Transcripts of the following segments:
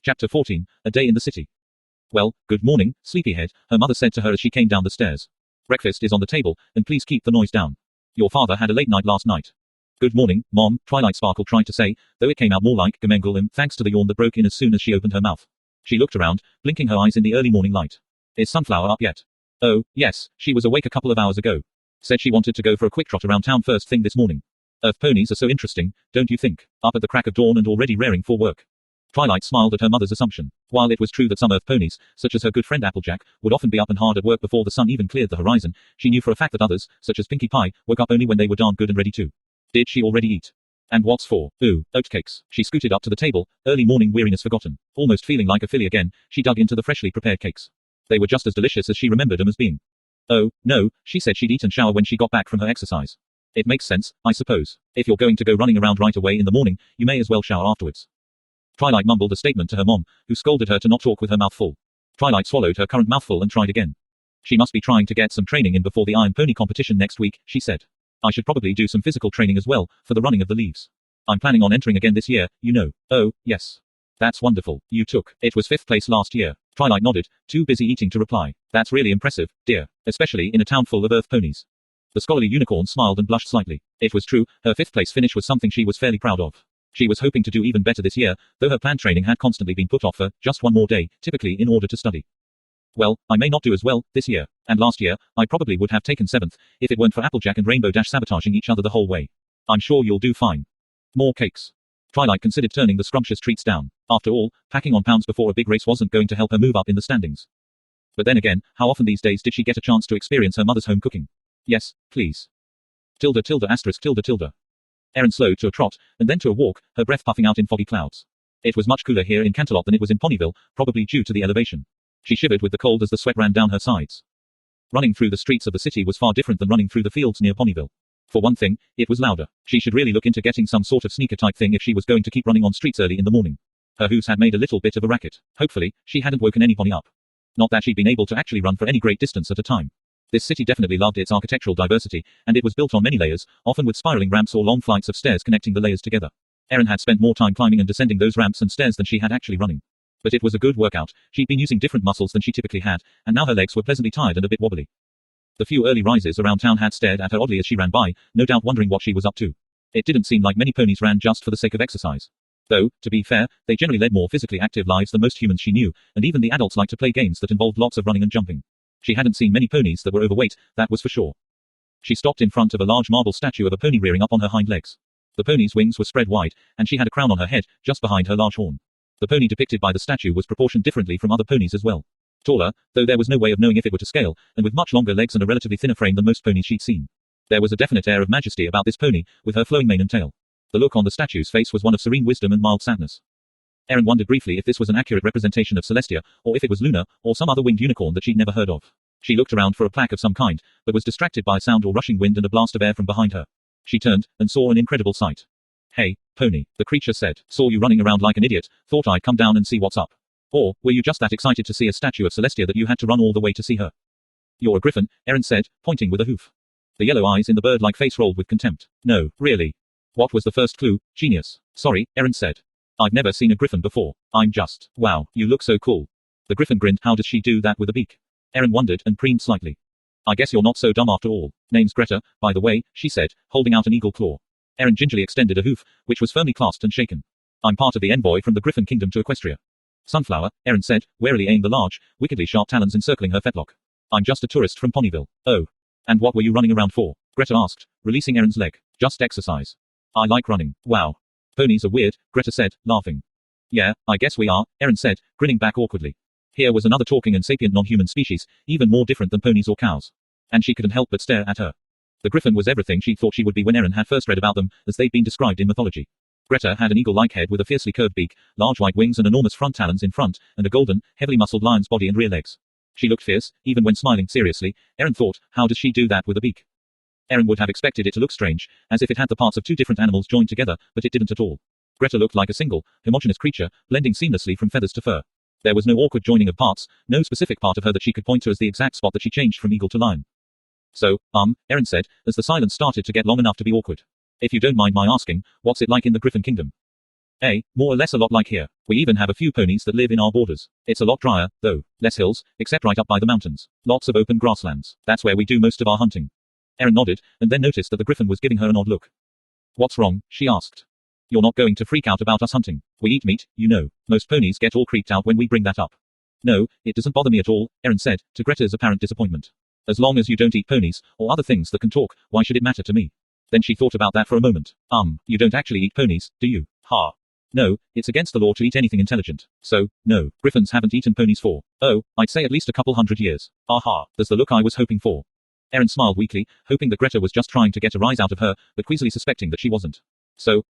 Chapter 14, A Day in the City. Well, good morning, sleepyhead, her mother said to her as she came down the stairs. Breakfast is on the table, and please keep the noise down. Your father had a late night last night. Good morning, Mom, Twilight Sparkle tried to say, though it came out more like Gemengelum thanks to the yawn that broke in as soon as she opened her mouth. She looked around, blinking her eyes in the early morning light. Is Sunflower up yet? Oh, yes, she was awake a couple of hours ago. Said she wanted to go for a quick trot around town first thing this morning. Earth ponies are so interesting, don't you think? Up at the crack of dawn and already raring for work. Twilight smiled at her mother's assumption. While it was true that some Earth ponies, such as her good friend Applejack, would often be up and hard at work before the sun even cleared the horizon, she knew for a fact that others, such as Pinkie Pie, woke up only when they were darn good and ready to. Did she already eat? And what's for? Ooh, oatcakes. She scooted up to the table, early morning weariness forgotten. Almost feeling like a filly again, she dug into the freshly prepared cakes. They were just as delicious as she remembered them as being. Oh, no, she said she'd eat and shower when she got back from her exercise. It makes sense, I suppose. If you're going to go running around right away in the morning, you may as well shower afterwards. Twilight mumbled a statement to her mom, who scolded her to not talk with her mouth full. Twilight swallowed her current mouthful and tried again. She must be trying to get some training in before the Iron Pony competition next week, she said. I should probably do some physical training as well, for the running of the leaves. I'm planning on entering again this year, you know. Oh, yes. That's wonderful. You took. It was 5th place last year. Twilight nodded, too busy eating to reply. That's really impressive, dear. Especially in a town full of Earth ponies. The scholarly unicorn smiled and blushed slightly. It was true, her 5th place finish was something she was fairly proud of. She was hoping to do even better this year, though her planned training had constantly been put off for just one more day, typically in order to study. Well, I may not do as well this year, and last year, I probably would have taken 7th, if it weren't for Applejack and Rainbow Dash sabotaging each other the whole way. I'm sure you'll do fine. More cakes. Twilight considered turning the scrumptious treats down. After all, packing on pounds before a big race wasn't going to help her move up in the standings. But then again, how often these days did she get a chance to experience her mother's home cooking? Yes, please. Tilde tilde asterisk tilde tilde. Erin slowed to a trot, and then to a walk, her breath puffing out in foggy clouds. It was much cooler here in Canterlot than it was in Ponyville, probably due to the elevation. She shivered with the cold as the sweat ran down her sides. Running through the streets of the city was far different than running through the fields near Ponyville. For one thing, it was louder. She should really look into getting some sort of sneaker-type thing if she was going to keep running on streets early in the morning. Her hooves had made a little bit of a racket. Hopefully, she hadn't woken any pony up. Not that she'd been able to actually run for any great distance at a time. This city definitely loved its architectural diversity, and it was built on many layers, often with spiraling ramps or long flights of stairs connecting the layers together. Erin had spent more time climbing and descending those ramps and stairs than she had actually running. But it was a good workout. She'd been using different muscles than she typically had, and now her legs were pleasantly tired and a bit wobbly. The few early risers around town had stared at her oddly as she ran by, no doubt wondering what she was up to. It didn't seem like many ponies ran just for the sake of exercise. Though, to be fair, they generally led more physically active lives than most humans she knew, and even the adults liked to play games that involved lots of running and jumping. She hadn't seen many ponies that were overweight, that was for sure. She stopped in front of a large marble statue of a pony rearing up on her hind legs. The pony's wings were spread wide, and she had a crown on her head, just behind her large horn. The pony depicted by the statue was proportioned differently from other ponies as well. Taller, though there was no way of knowing if it were to scale, and with much longer legs and a relatively thinner frame than most ponies she'd seen. There was a definite air of majesty about this pony, with her flowing mane and tail. The look on the statue's face was one of serene wisdom and mild sadness. Erin wondered briefly if this was an accurate representation of Celestia, or if it was Luna, or some other winged unicorn that she'd never heard of. She looked around for a plaque of some kind, but was distracted by a sound or rushing wind and a blast of air from behind her. She turned, and saw an incredible sight. Hey, pony, the creature said. Saw you running around like an idiot, thought I'd come down and see what's up. Or, were you just that excited to see a statue of Celestia that you had to run all the way to see her? You're a griffin, Erin said, pointing with a hoof. The yellow eyes in the bird-like face rolled with contempt. No, really. What was the first clue? Genius. Sorry, Erin said. I've never seen a griffin before. I'm just, wow, you look so cool. The griffin grinned. How does she do that with a beak? Erin wondered and preened slightly. I guess you're not so dumb after all. Name's Greta, by the way, she said, holding out an eagle claw. Erin gingerly extended a hoof, which was firmly clasped and shaken. I'm part of the envoy from the Griffin Kingdom to Equestria. Sunflower, Erin said, warily eyeing the large, wickedly sharp talons encircling her fetlock. I'm just a tourist from Ponyville. Oh. And what were you running around for? Greta asked, releasing Erin's leg. Just exercise. I like running. Wow. Ponies are weird, Greta said, laughing. Yeah, I guess we are, Erin said, grinning back awkwardly. Here was another talking and sapient non-human species, even more different than ponies or cows. And she couldn't help but stare at her. The griffin was everything she thought she would be when Erin had first read about them, as they'd been described in mythology. Greta had an eagle-like head with a fiercely curved beak, large white wings and enormous front talons in front, and a golden, heavily muscled lion's body and rear legs. She looked fierce, even when smiling seriously. Erin thought, how does she do that with a beak? Erin would have expected it to look strange, as if it had the parts of two different animals joined together, but it didn't at all. Greta looked like a single, homogeneous creature, blending seamlessly from feathers to fur. There was no awkward joining of parts, no specific part of her that she could point to as the exact spot that she changed from eagle to lion. So, Erin said, as the silence started to get long enough to be awkward. If you don't mind my asking, what's it like in the Griffin Kingdom? More or less a lot like here. We even have a few ponies that live in our borders. It's a lot drier, though. Less hills, except right up by the mountains. Lots of open grasslands. That's where we do most of our hunting. Erin nodded, and then noticed that the griffin was giving her an odd look. What's wrong? She asked. You're not going to freak out about us hunting. We eat meat, you know. Most ponies get all creeped out when we bring that up. No, it doesn't bother me at all, Erin said, to Greta's apparent disappointment. As long as you don't eat ponies, or other things that can talk, why should it matter to me? Then she thought about that for a moment. You don't actually eat ponies, do you? Ha. No, it's against the law to eat anything intelligent. So, no, griffins haven't eaten ponies for, I'd say at least a couple hundred years. Aha, there's the look I was hoping for. Erin smiled weakly, hoping that Greta was just trying to get a rise out of her, but queasily suspecting that she wasn't. So,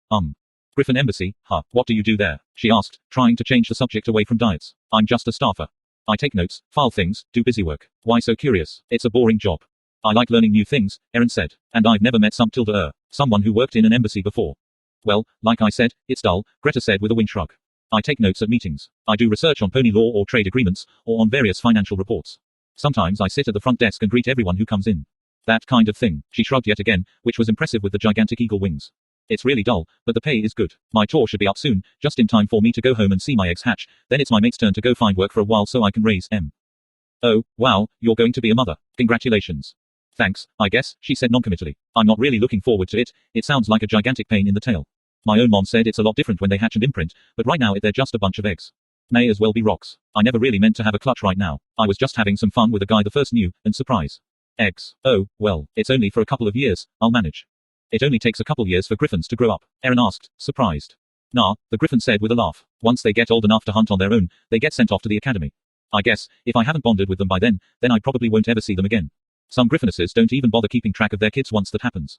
Griffin Embassy, what do you do there? She asked, trying to change the subject away from diets. I'm just a staffer. I take notes, file things, do busy work. Why so curious? It's a boring job. I like learning new things, Erin said. And I've never met someone who worked in an embassy before. Well, like I said, it's dull, Greta said with a wing shrug. I take notes at meetings. I do research on pony law or trade agreements, or on various financial reports. Sometimes I sit at the front desk and greet everyone who comes in. That kind of thing. She shrugged yet again, which was impressive with the gigantic eagle wings. It's really dull, but the pay is good. My tour should be up soon, just in time for me to go home and see my eggs hatch, then it's my mate's turn to go find work for a while so I can raise M. Oh, wow, you're going to be a mother. Congratulations. Thanks, I guess, she said noncommittally. I'm not really looking forward to it, it sounds like a gigantic pain in the tail. My own mom said it's a lot different when they hatch and imprint, but right now they're just a bunch of eggs. May as well be rocks. I never really meant to have a clutch right now. I was just having some fun with a guy the first knew, and surprise. Eggs. Oh, well, it's only for a couple of years, I'll manage. It only takes a couple years for griffins to grow up, Erin asked, surprised. Nah, the griffin said with a laugh. Once they get old enough to hunt on their own, they get sent off to the academy. I guess, if I haven't bonded with them by then I probably won't ever see them again. Some griffinesses don't even bother keeping track of their kids once that happens.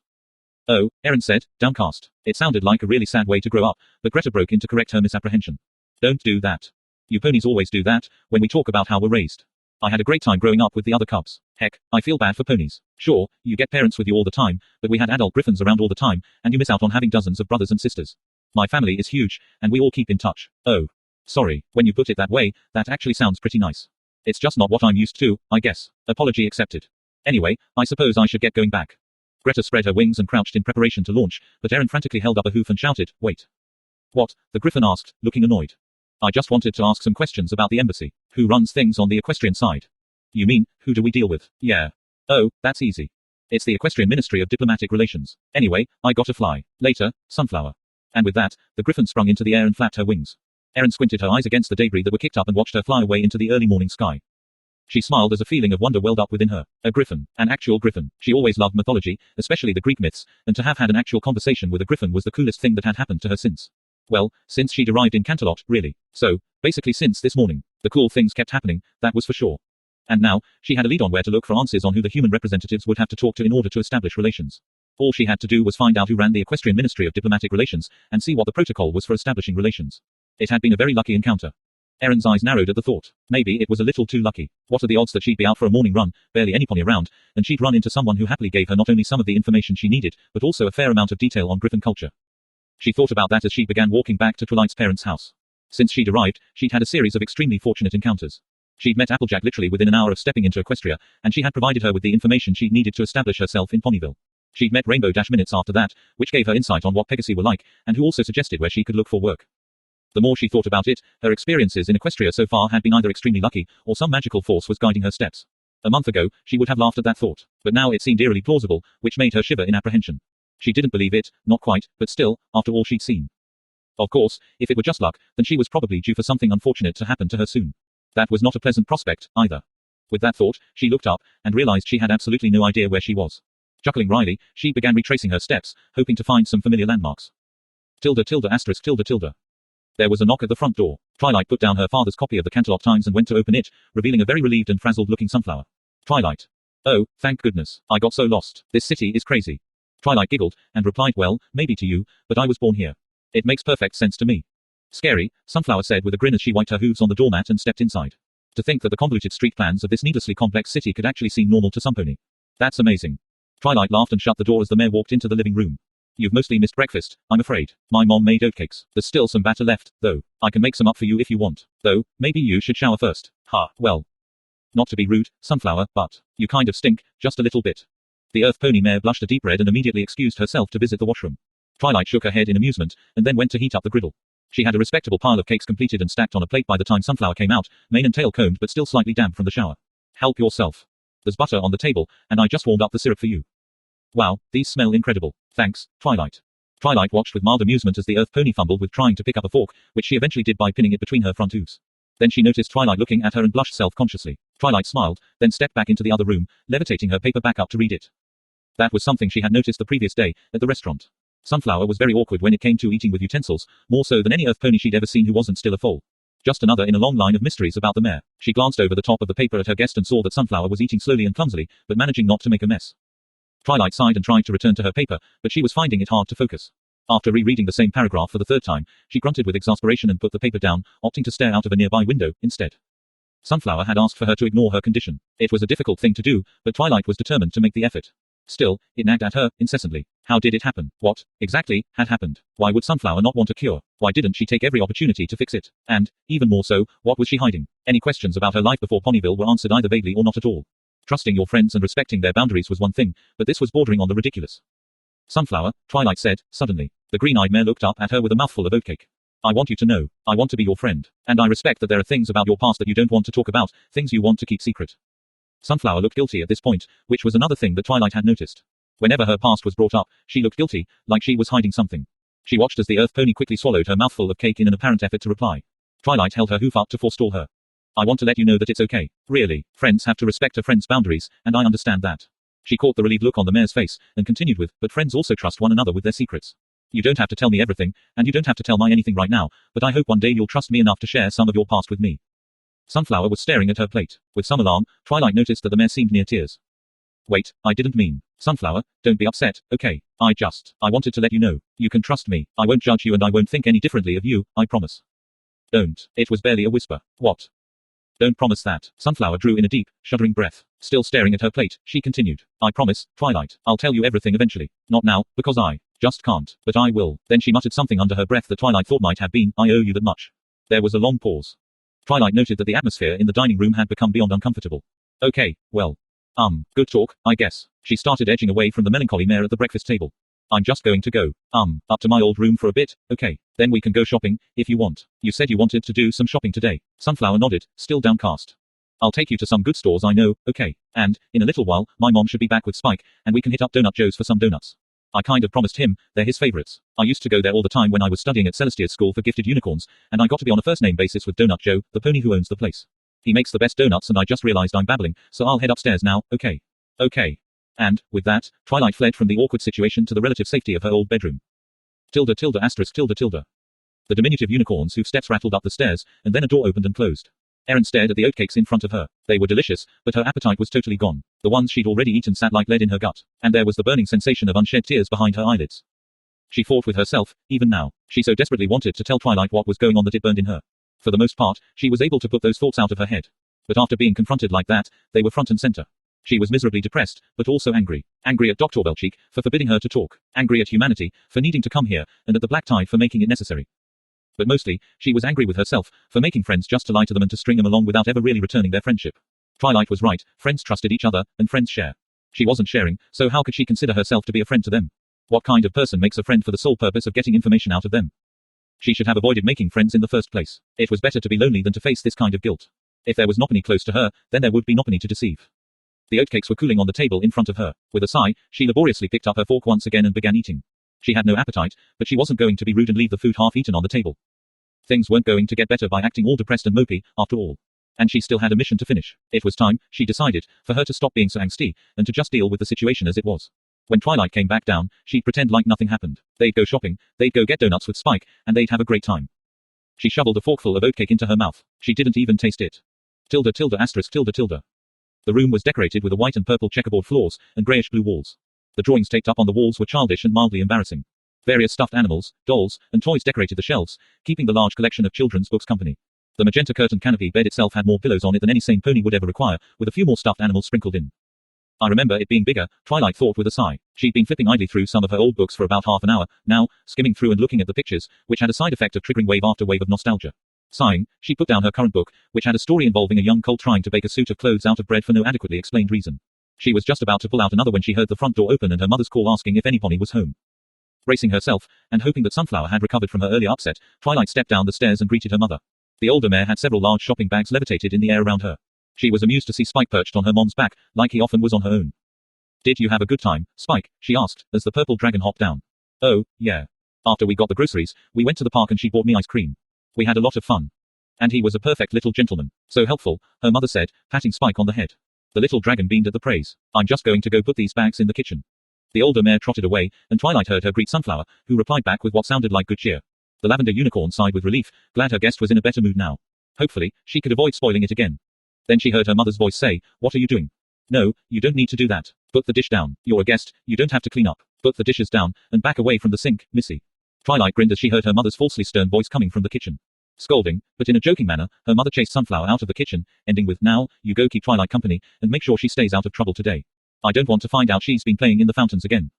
Oh, Erin said, downcast. It sounded like a really sad way to grow up, but Greta broke in to correct her misapprehension. Don't do that. You ponies always do that, when we talk about how we're raised. I had a great time growing up with the other cubs. Heck, I feel bad for ponies. Sure, you get parents with you all the time, but we had adult griffins around all the time, and you miss out on having dozens of brothers and sisters. My family is huge, and we all keep in touch. Oh. Sorry, when you put it that way, that actually sounds pretty nice. It's just not what I'm used to, I guess. Apology accepted. Anyway, I suppose I should get going back. Greta spread her wings and crouched in preparation to launch, but Erin frantically held up a hoof and shouted, wait. What? The griffin asked, looking annoyed. I just wanted to ask some questions about the embassy. Who runs things on the equestrian side? You mean, who do we deal with? Yeah. Oh, that's easy. It's the Equestrian Ministry of Diplomatic Relations. Anyway, I gotta fly. Later, sunflower. And with that, the griffin sprung into the air and flapped her wings. Erin squinted her eyes against the debris that were kicked up and watched her fly away into the early morning sky. She smiled as a feeling of wonder welled up within her. A griffin. An actual griffin. She always loved mythology, especially the Greek myths, and to have had an actual conversation with a griffin was the coolest thing that had happened to her since. Well, since she'd arrived in Canterlot, really. So, basically since this morning. The cool things kept happening, that was for sure. And now, she had a lead on where to look for answers on who the human representatives would have to talk to in order to establish relations. All she had to do was find out who ran the Equestrian Ministry of Diplomatic Relations, and see what the protocol was for establishing relations. It had been a very lucky encounter. Erin's eyes narrowed at the thought. Maybe it was a little too lucky. What are the odds that she'd be out for a morning run, barely any pony around, and she'd run into someone who happily gave her not only some of the information she needed, but also a fair amount of detail on griffin culture. She thought about that as she began walking back to Twilight's parents' house. Since she'd arrived, she'd had a series of extremely fortunate encounters. She'd met Applejack literally within an hour of stepping into Equestria, and she had provided her with the information she'd needed to establish herself in Ponyville. She'd met Rainbow Dash minutes after that, which gave her insight on what Pegasus were like, and who also suggested where she could look for work. The more she thought about it, her experiences in Equestria so far had been either extremely lucky, or some magical force was guiding her steps. A month ago, she would have laughed at that thought, but now it seemed eerily plausible, which made her shiver in apprehension. She didn't believe it, not quite, but still, after all she'd seen. Of course, if it were just luck, then she was probably due for something unfortunate to happen to her soon. That was not a pleasant prospect, either. With that thought, she looked up, and realized she had absolutely no idea where she was. Chuckling wryly, she began retracing her steps, hoping to find some familiar landmarks. Tilde tilde asterisk tilde tilde. There was a knock at the front door. Twilight put down her father's copy of the Canterlot Times and went to open it, revealing a very relieved and frazzled-looking sunflower. Twilight. Oh, thank goodness, I got so lost. This city is crazy. Twilight giggled, and replied, well, maybe to you, but I was born here. It makes perfect sense to me. Scary, Sunflower said with a grin as she wiped her hooves on the doormat and stepped inside. To think that the convoluted street plans of this needlessly complex city could actually seem normal to some pony. That's amazing. Twilight laughed and shut the door as the mayor walked into the living room. You've mostly missed breakfast, I'm afraid. My mom made oatcakes. There's still some batter left, though. I can make some up for you if you want. Though, maybe you should shower first. Well. Not to be rude, Sunflower, but you kind of stink, just a little bit. The Earth Pony Mare blushed a deep red and immediately excused herself to visit the washroom. Twilight shook her head in amusement, and then went to heat up the griddle. She had a respectable pile of cakes completed and stacked on a plate by the time Sunflower came out, mane and tail combed but still slightly damp from the shower. Help yourself. There's butter on the table, and I just warmed up the syrup for you. Wow, these smell incredible. Thanks, Twilight. Twilight watched with mild amusement as the Earth Pony fumbled with trying to pick up a fork, which she eventually did by pinning it between her front hooves. Then she noticed Twilight looking at her and blushed self-consciously. Twilight smiled, then stepped back into the other room, levitating her paper back up to read it. That was something she had noticed the previous day, at the restaurant. Sunflower was very awkward when it came to eating with utensils, more so than any Earth Pony she'd ever seen who wasn't still a foal. Just another in a long line of mysteries about the mare. She glanced over the top of the paper at her guest and saw that Sunflower was eating slowly and clumsily, but managing not to make a mess. Twilight sighed and tried to return to her paper, but she was finding it hard to focus. After rereading the same paragraph for the third time, she grunted with exasperation and put the paper down, opting to stare out of a nearby window, instead. Sunflower had asked for her to ignore her condition. It was a difficult thing to do, but Twilight was determined to make the effort. Still, it nagged at her, incessantly. How did it happen? What, exactly, had happened? Why would Sunflower not want a cure? Why didn't she take every opportunity to fix it? And, even more so, what was she hiding? Any questions about her life before Ponyville were answered either vaguely or not at all. Trusting your friends and respecting their boundaries was one thing, but this was bordering on the ridiculous. Sunflower, Twilight said, suddenly. The green-eyed mare looked up at her with a mouthful of oatcake. I want you to know. I want to be your friend. And I respect that there are things about your past that you don't want to talk about, things you want to keep secret. Sunflower looked guilty at this point, which was another thing that Twilight had noticed. Whenever her past was brought up, she looked guilty, like she was hiding something. She watched as the Earth Pony quickly swallowed her mouthful of cake in an apparent effort to reply. Twilight held her hoof up to forestall her. I want to let you know that it's okay. Really, friends have to respect a friend's boundaries, and I understand that. She caught the relieved look on the mare's face, and continued with, but friends also trust one another with their secrets. You don't have to tell me everything, and you don't have to tell me anything right now, but I hope one day you'll trust me enough to share some of your past with me. Sunflower was staring at her plate. With some alarm, Twilight noticed that the mare seemed near tears. Wait, I didn't mean. Sunflower, don't be upset, okay? I wanted to let you know. You can trust me. I won't judge you and I won't think any differently of you, I promise. Don't. It was barely a whisper. What? Don't promise that. Sunflower drew in a deep, shuddering breath. Still staring at her plate, she continued. I promise, Twilight. I'll tell you everything eventually. Not now, because I just can't. But I will. Then she muttered something under her breath that Twilight thought might have been, I owe you that much. There was a long pause. Twilight noted that the atmosphere in the dining room had become beyond uncomfortable. Okay, well. Good talk, I guess. She started edging away from the melancholy mare at the breakfast table. I'm just going to go, up to my old room for a bit, okay? Then we can go shopping, if you want. You said you wanted to do some shopping today. Sunflower nodded, still downcast. I'll take you to some good stores I know, okay? And, in a little while, my mom should be back with Spike, and we can hit up Donut Joe's for some donuts. I kind of promised him, they're his favorites. I used to go there all the time when I was studying at Celestia's School for Gifted Unicorns, and I got to be on a first-name basis with Donut Joe, the pony who owns the place. He makes the best donuts and I just realized I'm babbling, so I'll head upstairs now, okay? Okay. And, with that, Twilight fled from the awkward situation to the relative safety of her old bedroom. Tilde asterisk tilde tilde. The diminutive unicorn's hoof steps rattled up the stairs, and then a door opened and closed. Erin stared at the oatcakes in front of her. They were delicious, but her appetite was totally gone. The ones she'd already eaten sat like lead in her gut, and there was the burning sensation of unshed tears behind her eyelids. She fought with herself, even now. She so desperately wanted to tell Twilight what was going on that it burned in her. For the most part, she was able to put those thoughts out of her head. But after being confronted like that, they were front and center. She was miserably depressed, but also angry. Angry at Dr. Welchik for forbidding her to talk. Angry at humanity for needing to come here, and at the Black Tide for making it necessary. But mostly, she was angry with herself for making friends just to lie to them and to string them along without ever really returning their friendship. Twilight was right, friends trusted each other, and friends share. She wasn't sharing, so how could she consider herself to be a friend to them? What kind of person makes a friend for the sole purpose of getting information out of them? She should have avoided making friends in the first place. It was better to be lonely than to face this kind of guilt. If there was Nopony close to her, then there would be Nopony to deceive. The oatcakes were cooling on the table in front of her. With a sigh, she laboriously picked up her fork once again and began eating. She had no appetite, but she wasn't going to be rude and leave the food half-eaten on the table. Things weren't going to get better by acting all depressed and mopey, after all. And she still had a mission to finish. It was time, she decided, for her to stop being so angsty, and to just deal with the situation as it was. When Twilight came back down, she'd pretend like nothing happened. They'd go shopping, they'd go get donuts with Spike, and they'd have a great time. She shoveled a forkful of oatcake into her mouth. She didn't even taste it. Tilde asterisk tilde tilde. The room was decorated with a white and purple checkerboard floors, and greyish-blue walls. The drawings taped up on the walls were childish and mildly embarrassing. Various stuffed animals, dolls, and toys decorated the shelves, keeping the large collection of children's books company. The magenta curtain canopy bed itself had more pillows on it than any sane pony would ever require, with a few more stuffed animals sprinkled in. I remember it being bigger, Twilight thought with a sigh. She'd been flipping idly through some of her old books for about half an hour, now, skimming through and looking at the pictures, which had a side effect of triggering wave after wave of nostalgia. Sighing, she put down her current book, which had a story involving a young colt trying to bake a suit of clothes out of bread for no adequately explained reason. She was just about to pull out another when she heard the front door open and her mother's call asking if any pony was home. Bracing herself, and hoping that Sunflower had recovered from her earlier upset, Twilight stepped down the stairs and greeted her mother. The older mare had several large shopping bags levitated in the air around her. She was amused to see Spike perched on her mom's back, like he often was on her own. "Did you have a good time, Spike?" she asked, as the purple dragon hopped down. "Oh, yeah. After we got the groceries, we went to the park and she bought me ice cream. We had a lot of fun. And he was a perfect little gentleman. So helpful," her mother said, patting Spike on the head. The little dragon beamed at the praise. "I'm just going to go put these bags in the kitchen." The older mare trotted away, and Twilight heard her greet Sunflower, who replied back with what sounded like good cheer. The lavender unicorn sighed with relief, glad her guest was in a better mood now. Hopefully, she could avoid spoiling it again. Then she heard her mother's voice say, "What are you doing?" "No, you don't need to do that. Put the dish down. You're a guest, you don't have to clean up. Put the dishes down, and back away from the sink, missy." Twilight grinned as she heard her mother's falsely stern voice coming from the kitchen. Scolding, but in a joking manner, her mother chased Sunflower out of the kitchen, ending with, "Now, you go keep Twilight company, and make sure she stays out of trouble today. I don't want to find out she's been playing in the fountains again."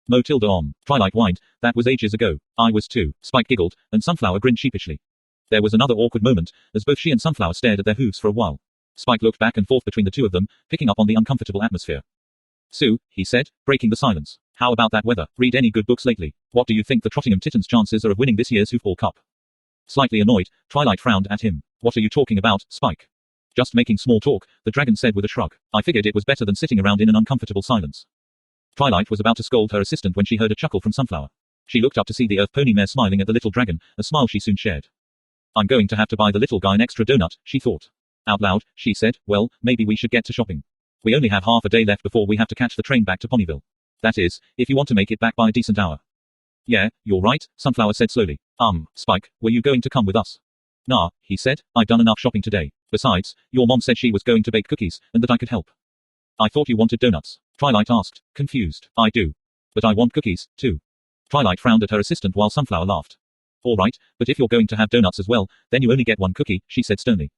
Twilight whined, "That was ages ago. I was too." Spike giggled, and Sunflower grinned sheepishly. There was another awkward moment, as both she and Sunflower stared at their hooves for a while. Spike looked back and forth between the two of them, picking up on the uncomfortable atmosphere. "Sue," he said, breaking the silence. "How about that weather? Read any good books lately? What do you think the Trottingham Titans' chances are of winning this year's Hoofball Cup?" Slightly annoyed, Twilight frowned at him. "What are you talking about, Spike?" "Just making small talk," the dragon said with a shrug. "I figured it was better than sitting around in an uncomfortable silence." Twilight was about to scold her assistant when she heard a chuckle from Sunflower. She looked up to see the Earth Pony mare smiling at the little dragon, a smile she soon shared. "I'm going to have to buy the little guy an extra donut," she thought. Out loud, she said, "Well, maybe we should get to shopping. We only have half a day left before we have to catch the train back to Ponyville. That is, if you want to make it back by a decent hour." "Yeah, you're right," Sunflower said slowly. Spike, were you going to come with us?" "Nah," he said, "I've done enough shopping today. Besides, your mom said she was going to bake cookies, and that I could help." "I thought you wanted donuts," Twilight asked, confused. "I do. But I want cookies, too." Twilight frowned at her assistant while Sunflower laughed. "All right, but if you're going to have donuts as well, then you only get one cookie," she said sternly.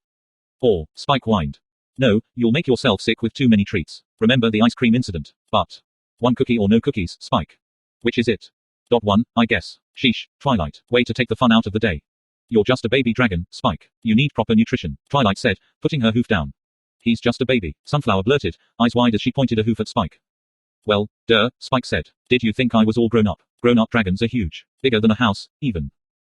"Or," Spike whined. "No, you'll make yourself sick with too many treats. Remember the ice cream incident. But one cookie or no cookies, Spike. Which is it?" "One, I guess." "Sheesh, Twilight. Way to take the fun out of the day." "You're just a baby dragon, Spike. You need proper nutrition," Twilight said, putting her hoof down. "He's just a baby," Sunflower blurted, eyes wide as she pointed a hoof at Spike. "Well, duh," Spike said. "Did you think I was all grown up? Grown-up dragons are huge. Bigger than a house, even."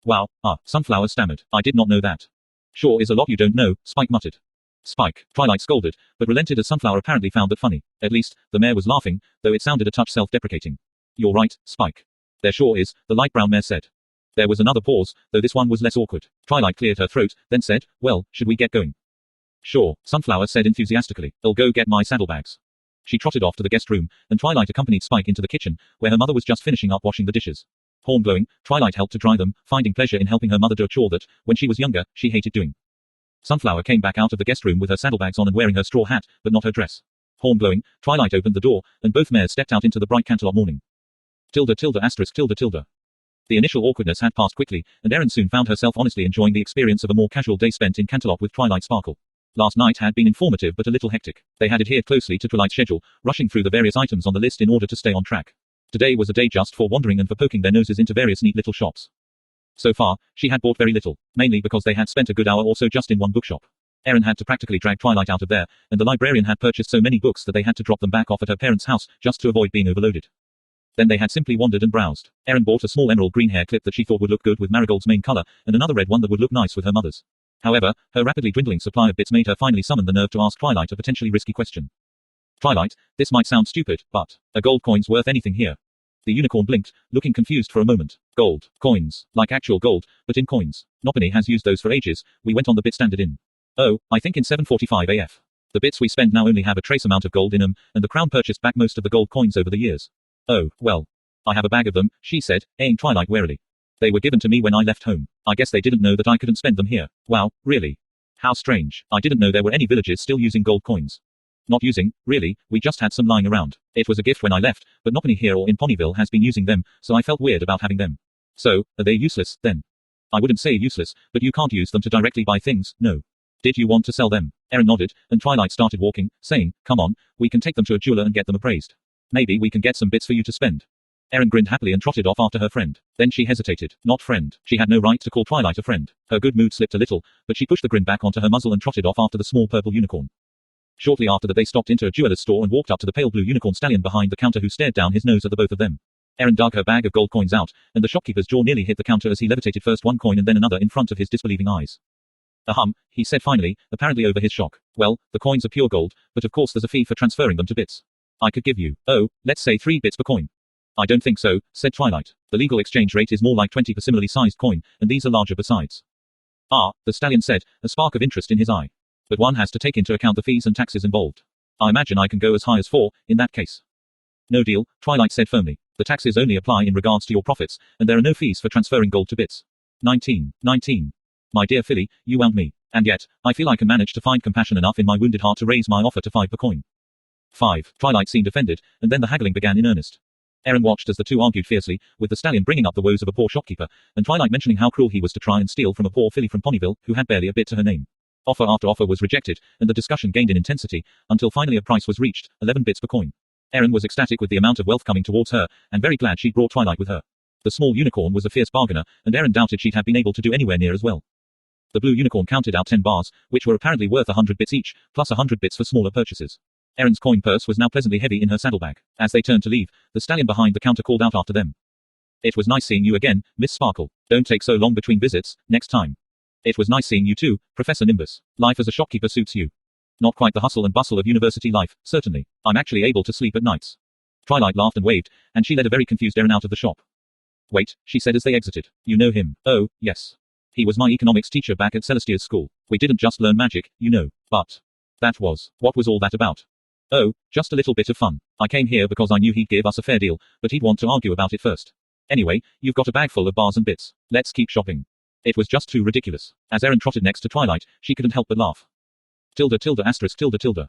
"Wow, Sunflower stammered. "I did not know that." "Sure is a lot you don't know," Spike muttered. "Spike," Twilight scolded, but relented as Sunflower apparently found that funny. At least, the mare was laughing, though it sounded a touch self-deprecating. "You're right, Spike. There sure is," the light brown mare said. There was another pause, though this one was less awkward. Twilight cleared her throat, then said, "Well, should we get going?" "Sure," Sunflower said enthusiastically. "I'll go get my saddlebags." She trotted off to the guest room, and Twilight accompanied Spike into the kitchen, where her mother was just finishing up washing the dishes. Horn blowing, Twilight helped to dry them, finding pleasure in helping her mother do a chore that, when she was younger, she hated doing. Sunflower came back out of the guest room with her saddlebags on and wearing her straw hat, but not her dress. Horn blowing, Twilight opened the door, and both mares stepped out into the bright cantaloupe morning. The initial awkwardness had passed quickly, and Erin soon found herself honestly enjoying the experience of a more casual day spent in Cantaloupe with Twilight Sparkle. Last night had been informative but a little hectic. They had adhered closely to Twilight's schedule, rushing through the various items on the list in order to stay on track. Today was a day just for wandering and for poking their noses into various neat little shops. So far, she had bought very little, mainly because they had spent a good hour or so just in one bookshop. Erin had to practically drag Twilight out of there, and the librarian had purchased so many books that they had to drop them back off at her parents' house, just to avoid being overloaded. Then they had simply wandered and browsed. Erin bought a small emerald green hair clip that she thought would look good with Marigold's main color, and another red one that would look nice with her mother's. However, her rapidly dwindling supply of bits made her finally summon the nerve to ask Twilight a potentially risky question. "Twilight, this might sound stupid, but are gold coins worth anything here?" The unicorn blinked, looking confused for a moment. "Gold coins, like actual gold, but in coins. Noppany has used those for ages. We went on the bit standard in. Oh, I think in 745 AF. The bits we spend now only have a trace amount of gold in them, and the crown purchased back most of the gold coins over the years." "Oh, well. I have a bag of them," she said, eyeing Twilight warily. "They were given to me when I left home. I guess they didn't know that I couldn't spend them here." "Wow, really? How strange. I didn't know there were any villages still using gold coins." "Not using, really, we just had some lying around. It was a gift when I left, but nobody here or in Ponyville has been using them, so I felt weird about having them." "So, are they useless, then?" "I wouldn't say useless, but you can't use them to directly buy things, no." "Did you want to sell them?" Erin nodded, and Twilight started walking, saying, "Come on, we can take them to a jeweler and get them appraised. Maybe we can get some bits for you to spend." Erin grinned happily and trotted off after her friend. Then she hesitated. Not friend. She had no right to call Twilight a friend. Her good mood slipped a little, but she pushed the grin back onto her muzzle and trotted off after the small purple unicorn. Shortly after that they stopped into a jeweler's store and walked up to the pale blue unicorn stallion behind the counter who stared down his nose at the both of them. Erin dug her bag of gold coins out, and the shopkeeper's jaw nearly hit the counter as he levitated first one coin and then another in front of his disbelieving eyes. Ahem, he said finally, apparently over his shock. Well, the coins are pure gold, but of course there's a fee for transferring them to bits. I could give you, oh, let's say 3 bits per coin. I don't think so, said Twilight. The legal exchange rate is more like 20 per similarly sized coin, and these are larger besides. Ah, the stallion said, a spark of interest in his eye. But one has to take into account the fees and taxes involved. I imagine I can go as high as 4, in that case. No deal, Twilight said firmly. The taxes only apply in regards to your profits, and there are no fees for transferring gold to bits. 19. My dear Philly, you wound me. And yet, I feel I can manage to find compassion enough in my wounded heart to raise my offer to 5 per coin. 5. Twilight seemed offended, and then the haggling began in earnest. Erin watched as the two argued fiercely, with the stallion bringing up the woes of a poor shopkeeper, and Twilight mentioning how cruel he was to try and steal from a poor filly from Ponyville, who had barely a bit to her name. Offer after offer was rejected, and the discussion gained in intensity, until finally a price was reached, 11 bits per coin. Erin was ecstatic with the amount of wealth coming towards her, and very glad she'd brought Twilight with her. The small unicorn was a fierce bargainer, and Erin doubted she'd have been able to do anywhere near as well. The blue unicorn counted out 10 bars, which were apparently worth 100 bits each, plus 100 bits for smaller purchases. Erin's coin purse was now pleasantly heavy in her saddlebag. As they turned to leave, the stallion behind the counter called out after them. It was nice seeing you again, Miss Sparkle. Don't take so long between visits, next time. It was nice seeing you too, Professor Nimbus. Life as a shopkeeper suits you. Not quite the hustle and bustle of university life, certainly. I'm actually able to sleep at nights. Twilight laughed and waved, and she led a very confused Erin out of the shop. Wait, she said as they exited. You know him. Oh, yes. He was my economics teacher back at Celestia's school. We didn't just learn magic, you know. But what was all that about? Oh, just a little bit of fun. I came here because I knew he'd give us a fair deal, but he'd want to argue about it first. Anyway, you've got a bag full of bars and bits. Let's keep shopping. It was just too ridiculous. As Erin trotted next to Twilight, she couldn't help but laugh. Tilde tilde asterisk tilde tilde.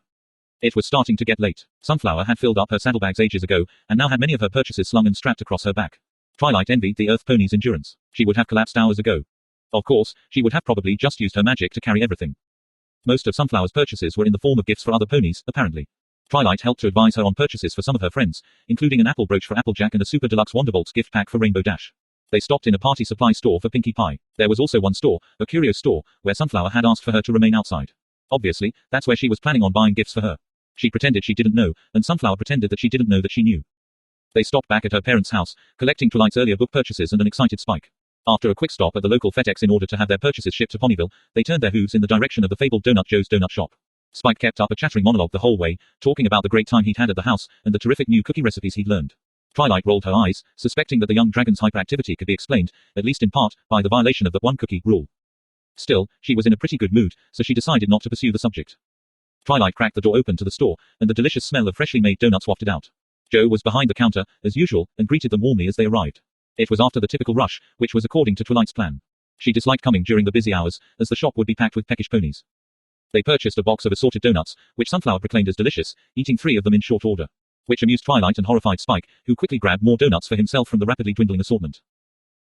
It was starting to get late. Sunflower had filled up her saddlebags ages ago, and now had many of her purchases slung and strapped across her back. Twilight envied the Earth Pony's endurance. She would have collapsed hours ago. Of course, she would have probably just used her magic to carry everything. Most of Sunflower's purchases were in the form of gifts for other ponies, apparently. Twilight helped to advise her on purchases for some of her friends, including an apple brooch for Applejack and a super deluxe Wonderbolts gift pack for Rainbow Dash. They stopped in a party supply store for Pinkie Pie. There was also one store, a curio store, where Sunflower had asked for her to remain outside. Obviously, that's where she was planning on buying gifts for her. She pretended she didn't know, and Sunflower pretended that she didn't know that she knew. They stopped back at her parents' house, collecting Twilight's earlier book purchases and an excited Spike. After a quick stop at the local FedEx in order to have their purchases shipped to Ponyville, they turned their hooves in the direction of the fabled Donut Joe's Donut Shop. Spike kept up a chattering monologue the whole way, talking about the great time he'd had at the house, and the terrific new cookie recipes he'd learned. Twilight rolled her eyes, suspecting that the young dragon's hyperactivity could be explained, at least in part, by the violation of the one cookie rule. Still, she was in a pretty good mood, so she decided not to pursue the subject. Twilight cracked the door open to the store, and the delicious smell of freshly made donuts wafted out. Joe was behind the counter, as usual, and greeted them warmly as they arrived. It was after the typical rush, which was according to Twilight's plan. She disliked coming during the busy hours, as the shop would be packed with peckish ponies. They purchased a box of assorted donuts, which Sunflower proclaimed as delicious, eating 3 of them in short order. Which amused Twilight and horrified Spike, who quickly grabbed more donuts for himself from the rapidly dwindling assortment.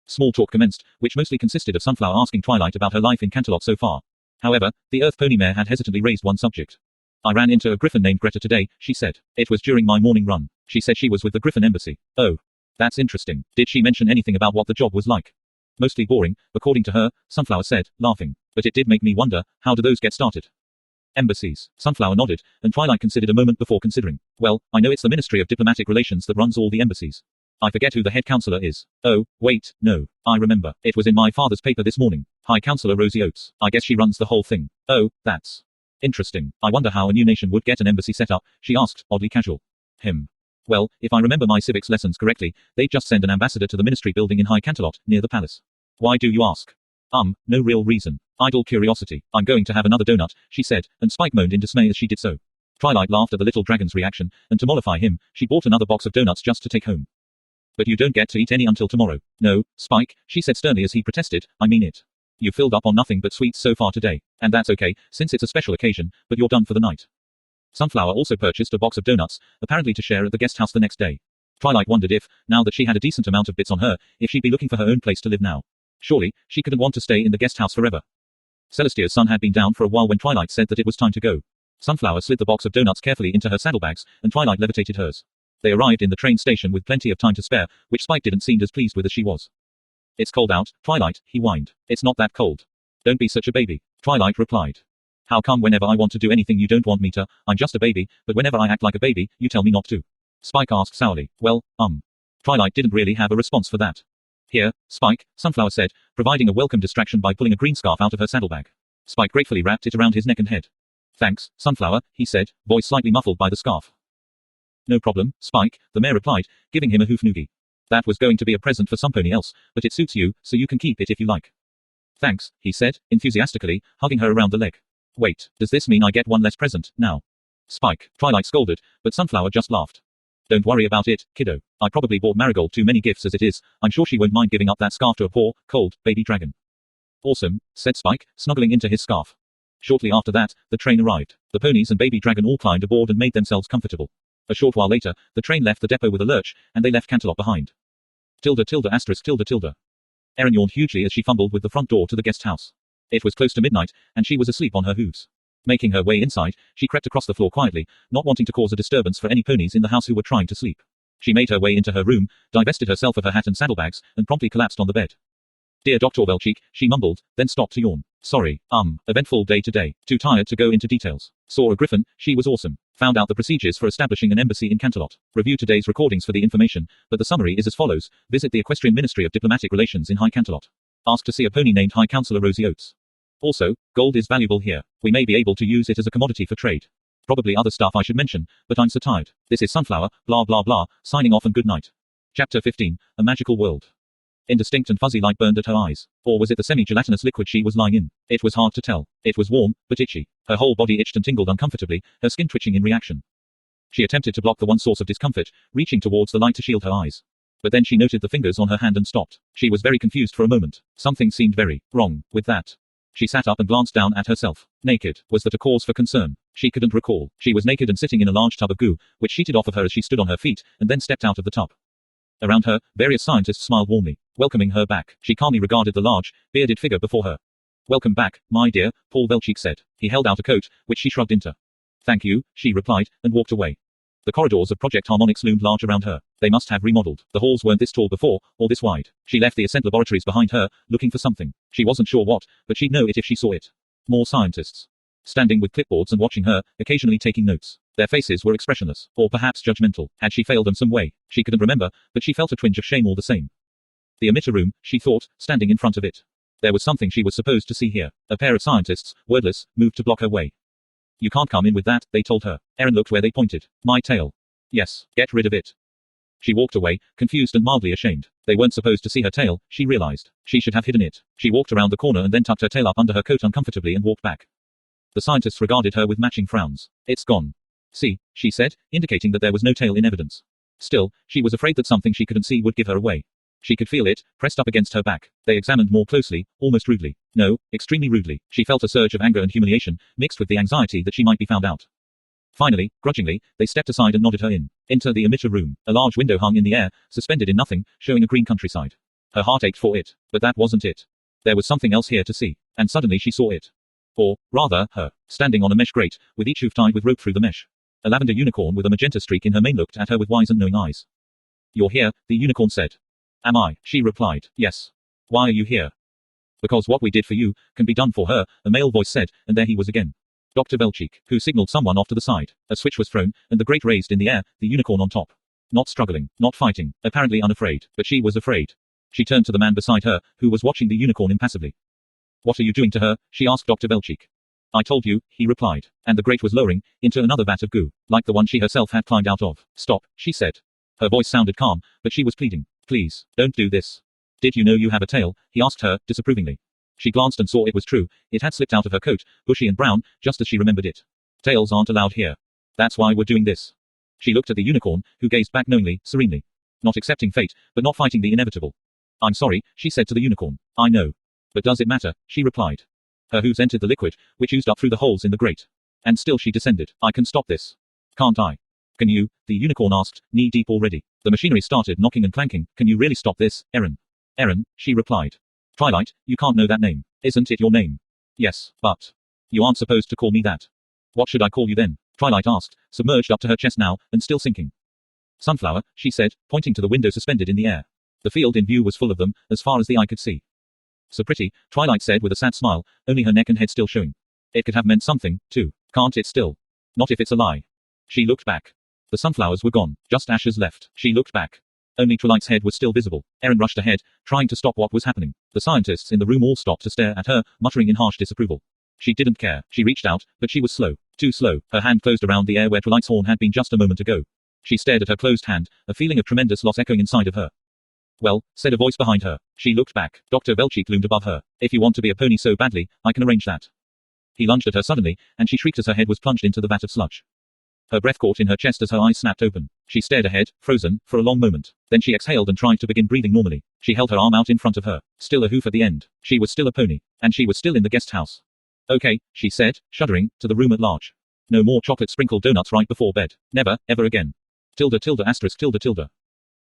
Small talk commenced, which mostly consisted of Sunflower asking Twilight about her life in Canterlot so far. However, the Earth Pony Mare had hesitantly raised one subject. I ran into a griffin named Greta today, she said. It was during my morning run. She said she was with the Griffin Embassy. Oh. That's interesting. Did she mention anything about what the job was like? Mostly boring, according to her, Sunflower said, laughing. But it did make me wonder, how do those get started? Embassies. Sunflower nodded, and Twilight considered a moment before considering. Well, I know it's the Ministry of Diplomatic Relations that runs all the embassies. I forget who the head counselor is. Oh, wait, no. I remember. It was in my father's paper this morning. High Counselor Rosie Oates. I guess she runs the whole thing. Oh, that's interesting. I wonder how a new nation would get an embassy set up, she asked, oddly casual. Well, if I remember my civics lessons correctly, they'd just send an ambassador to the ministry building in High Canterlot, near the palace. Why do you ask? No real reason. Idle curiosity. I'm going to have another donut, she said, and Spike moaned in dismay as she did so. Twilight laughed at the little dragon's reaction, and to mollify him, she bought another box of donuts just to take home. But you don't get to eat any until tomorrow. No, Spike, she said sternly as he protested, I mean it. You filled up on nothing but sweets so far today, and that's okay, since it's a special occasion, but you're done for the night. Sunflower also purchased a box of donuts, apparently to share at the guest house the next day. Twilight wondered if, now that she had a decent amount of bits on her, if she'd be looking for her own place to live now. Surely, she couldn't want to stay in the guest house forever. Celestia's sun had been down for a while when Twilight said that it was time to go. Sunflower slid the box of donuts carefully into her saddlebags, and Twilight levitated hers. They arrived in the train station with plenty of time to spare, which Spike didn't seem as pleased with as she was. It's cold out, Twilight, he whined. It's not that cold. Don't be such a baby, Twilight replied. How come whenever I want to do anything you don't want me to, I'm just a baby, but whenever I act like a baby, you tell me not to? Spike asked sourly. Well, Twilight didn't really have a response for that. Here, Spike, Sunflower said, providing a welcome distraction by pulling a green scarf out of her saddlebag. Spike gratefully wrapped it around his neck and head. Thanks, Sunflower, he said, voice slightly muffled by the scarf. No problem, Spike, the mayor replied, giving him a hoof noogie. That was going to be a present for somebody else, but it suits you, so you can keep it if you like. Thanks, he said, enthusiastically, hugging her around the leg. Wait, does this mean I get one less present, now? Spike, Twilight scolded, but Sunflower just laughed. Don't worry about it, kiddo. I probably bought Marigold too many gifts as it is. I'm sure she won't mind giving up that scarf to a poor, cold, baby dragon. Awesome, said Spike, snuggling into his scarf. Shortly after that, the train arrived. The ponies and baby dragon all climbed aboard and made themselves comfortable. A short while later, the train left the depot with a lurch, and they left Canterlot behind. Tilde tilde asterisk tilde tilde. Erin yawned hugely as she fumbled with the front door to the guest house. It was close to midnight, and she was asleep on her hooves. Making her way inside, she crept across the floor quietly, not wanting to cause a disturbance for any ponies in the house who were trying to sleep. She made her way into her room, divested herself of her hat and saddlebags, and promptly collapsed on the bed. Dear Dr. Velchik, she mumbled, then stopped to yawn. Sorry, eventful day today. Too tired to go into details. Saw a griffin, she was awesome. Found out the procedures for establishing an embassy in Canterlot. Review today's recordings for the information, but the summary is as follows. Visit the Equestrian Ministry of Diplomatic Relations in High Canterlot. Ask to see a pony named High Councillor Rosie Oates. Also, gold is valuable here. We may be able to use it as a commodity for trade. Probably other stuff I should mention, but I'm so tired. This is Sunflower, blah blah blah, signing off and good night. Chapter 15, A Magical World. Indistinct and fuzzy light burned at her eyes. Or was it the semi-gelatinous liquid she was lying in? It was hard to tell. It was warm, but itchy. Her whole body itched and tingled uncomfortably, her skin twitching in reaction. She attempted to block the one source of discomfort, reaching towards the light to shield her eyes. But then she noted the fingers on her hand and stopped. She was very confused for a moment. Something seemed very wrong with that. She sat up and glanced down at herself. Naked. Was that a cause for concern? She couldn't recall. She was naked and sitting in a large tub of goo, which sheeted off of her as she stood on her feet, and then stepped out of the tub. Around her, various scientists smiled warmly, welcoming her back. She calmly regarded the large, bearded figure before her. Welcome back, my dear, Paul Velchik said. He held out a coat, which she shrugged into. Thank you, she replied, and walked away. The corridors of Project Harmonix loomed large around her. They must have remodeled. The halls weren't this tall before, or this wide. She left the Ascent laboratories behind her, looking for something. She wasn't sure what, but she'd know it if she saw it. More scientists. Standing with clipboards and watching her, occasionally taking notes. Their faces were expressionless, or perhaps judgmental. Had she failed them some way? She couldn't remember, but she felt a twinge of shame all the same. The emitter room, she thought, standing in front of it. There was something she was supposed to see here. A pair of scientists, wordless, moved to block her way. You can't come in with that, they told her. Erin looked where they pointed. My tail. Yes, get rid of it. She walked away, confused and mildly ashamed. They weren't supposed to see her tail, she realized. She should have hidden it. She walked around the corner and then tucked her tail up under her coat uncomfortably and walked back. The scientists regarded her with matching frowns. It's gone. See, she said, indicating that there was no tail in evidence. Still, she was afraid that something she couldn't see would give her away. She could feel it, pressed up against her back. They examined more closely, almost rudely. No, extremely rudely. She felt a surge of anger and humiliation, mixed with the anxiety that she might be found out. Finally, grudgingly, they stepped aside and nodded her in. Enter the emitter room. A large window hung in the air, suspended in nothing, showing a green countryside. Her heart ached for it. But that wasn't it. There was something else here to see. And suddenly she saw it. Or, rather, her. Standing on a mesh grate, with each hoof tied with rope through the mesh. A lavender unicorn with a magenta streak in her mane looked at her with wise and knowing eyes. You're here, the unicorn said. Am I? She replied. Yes. Why are you here? Because what we did for you, can be done for her, a male voice said, and there he was again. Dr. Velchik, who signaled someone off to the side. A switch was thrown, and the grate raised in the air, the unicorn on top. Not struggling, not fighting, apparently unafraid, but she was afraid. She turned to the man beside her, who was watching the unicorn impassively. What are you doing to her? She asked Dr. Velchik. I told you, he replied, and the grate was lowering, into another vat of goo, like the one she herself had climbed out of. Stop, she said. Her voice sounded calm, but she was pleading. Please, don't do this. Did you know you have a tail? He asked her, disapprovingly. She glanced and saw it was true. It had slipped out of her coat, bushy and brown, just as she remembered it. Tails aren't allowed here. That's why we're doing this. She looked at the unicorn, who gazed back knowingly, serenely. Not accepting fate, but not fighting the inevitable. I'm sorry, she said to the unicorn. I know. But does it matter? She replied. Her hooves entered the liquid, which oozed up through the holes in the grate. And still she descended. I can stop this. Can't I? Can you? The unicorn asked, knee deep already. The machinery started knocking and clanking. Can you really stop this, Erin? Erin, she replied. Twilight, you can't know that name. Isn't it your name? Yes, but you aren't supposed to call me that. What should I call you then? Twilight asked, submerged up to her chest now, and still sinking. Sunflower, she said, pointing to the window suspended in the air. The field in view was full of them, as far as the eye could see. So pretty, Twilight said with a sad smile, only her neck and head still showing. It could have meant something, too. Can't it still? Not if it's a lie. She looked back. The sunflowers were gone, just ashes left. She looked back. Only Twilight's head was still visible. Erin rushed ahead, trying to stop what was happening. The scientists in the room all stopped to stare at her, muttering in harsh disapproval. She didn't care. She reached out, but she was slow. Too slow. Her hand closed around the air where Twilight's horn had been just a moment ago. She stared at her closed hand, a feeling of tremendous loss echoing inside of her. Well, said a voice behind her. She looked back. Dr. Velchik loomed above her. If you want to be a pony so badly, I can arrange that. He lunged at her suddenly, and she shrieked as her head was plunged into the vat of sludge. Her breath caught in her chest as her eyes snapped open. She stared ahead, frozen, for a long moment. Then she exhaled and tried to begin breathing normally. She held her arm out in front of her. Still a hoof at the end. She was still a pony. And she was still in the guest house. Okay, she said, shuddering, to the room at large. No more chocolate-sprinkled donuts right before bed. Never, ever again. Tilde tilde asterisk tilde tilde.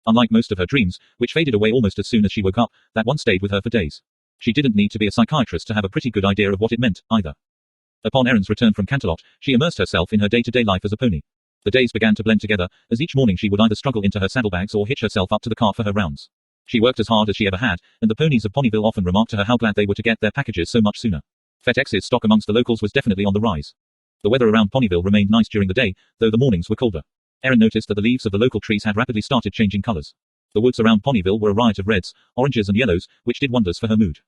Unlike most of her dreams, which faded away almost as soon as she woke up, that one stayed with her for days. She didn't need to be a psychiatrist to have a pretty good idea of what it meant, either. Upon Erin's return from Canterlot, she immersed herself in her day-to-day life as a pony. The days began to blend together, as each morning she would either struggle into her saddlebags or hitch herself up to the cart for her rounds. She worked as hard as she ever had, and the ponies of Ponyville often remarked to her how glad they were to get their packages so much sooner. FedEx's stock amongst the locals was definitely on the rise. The weather around Ponyville remained nice during the day, though the mornings were colder. Erin noticed that the leaves of the local trees had rapidly started changing colors. The woods around Ponyville were a riot of reds, oranges and yellows, which did wonders for her mood.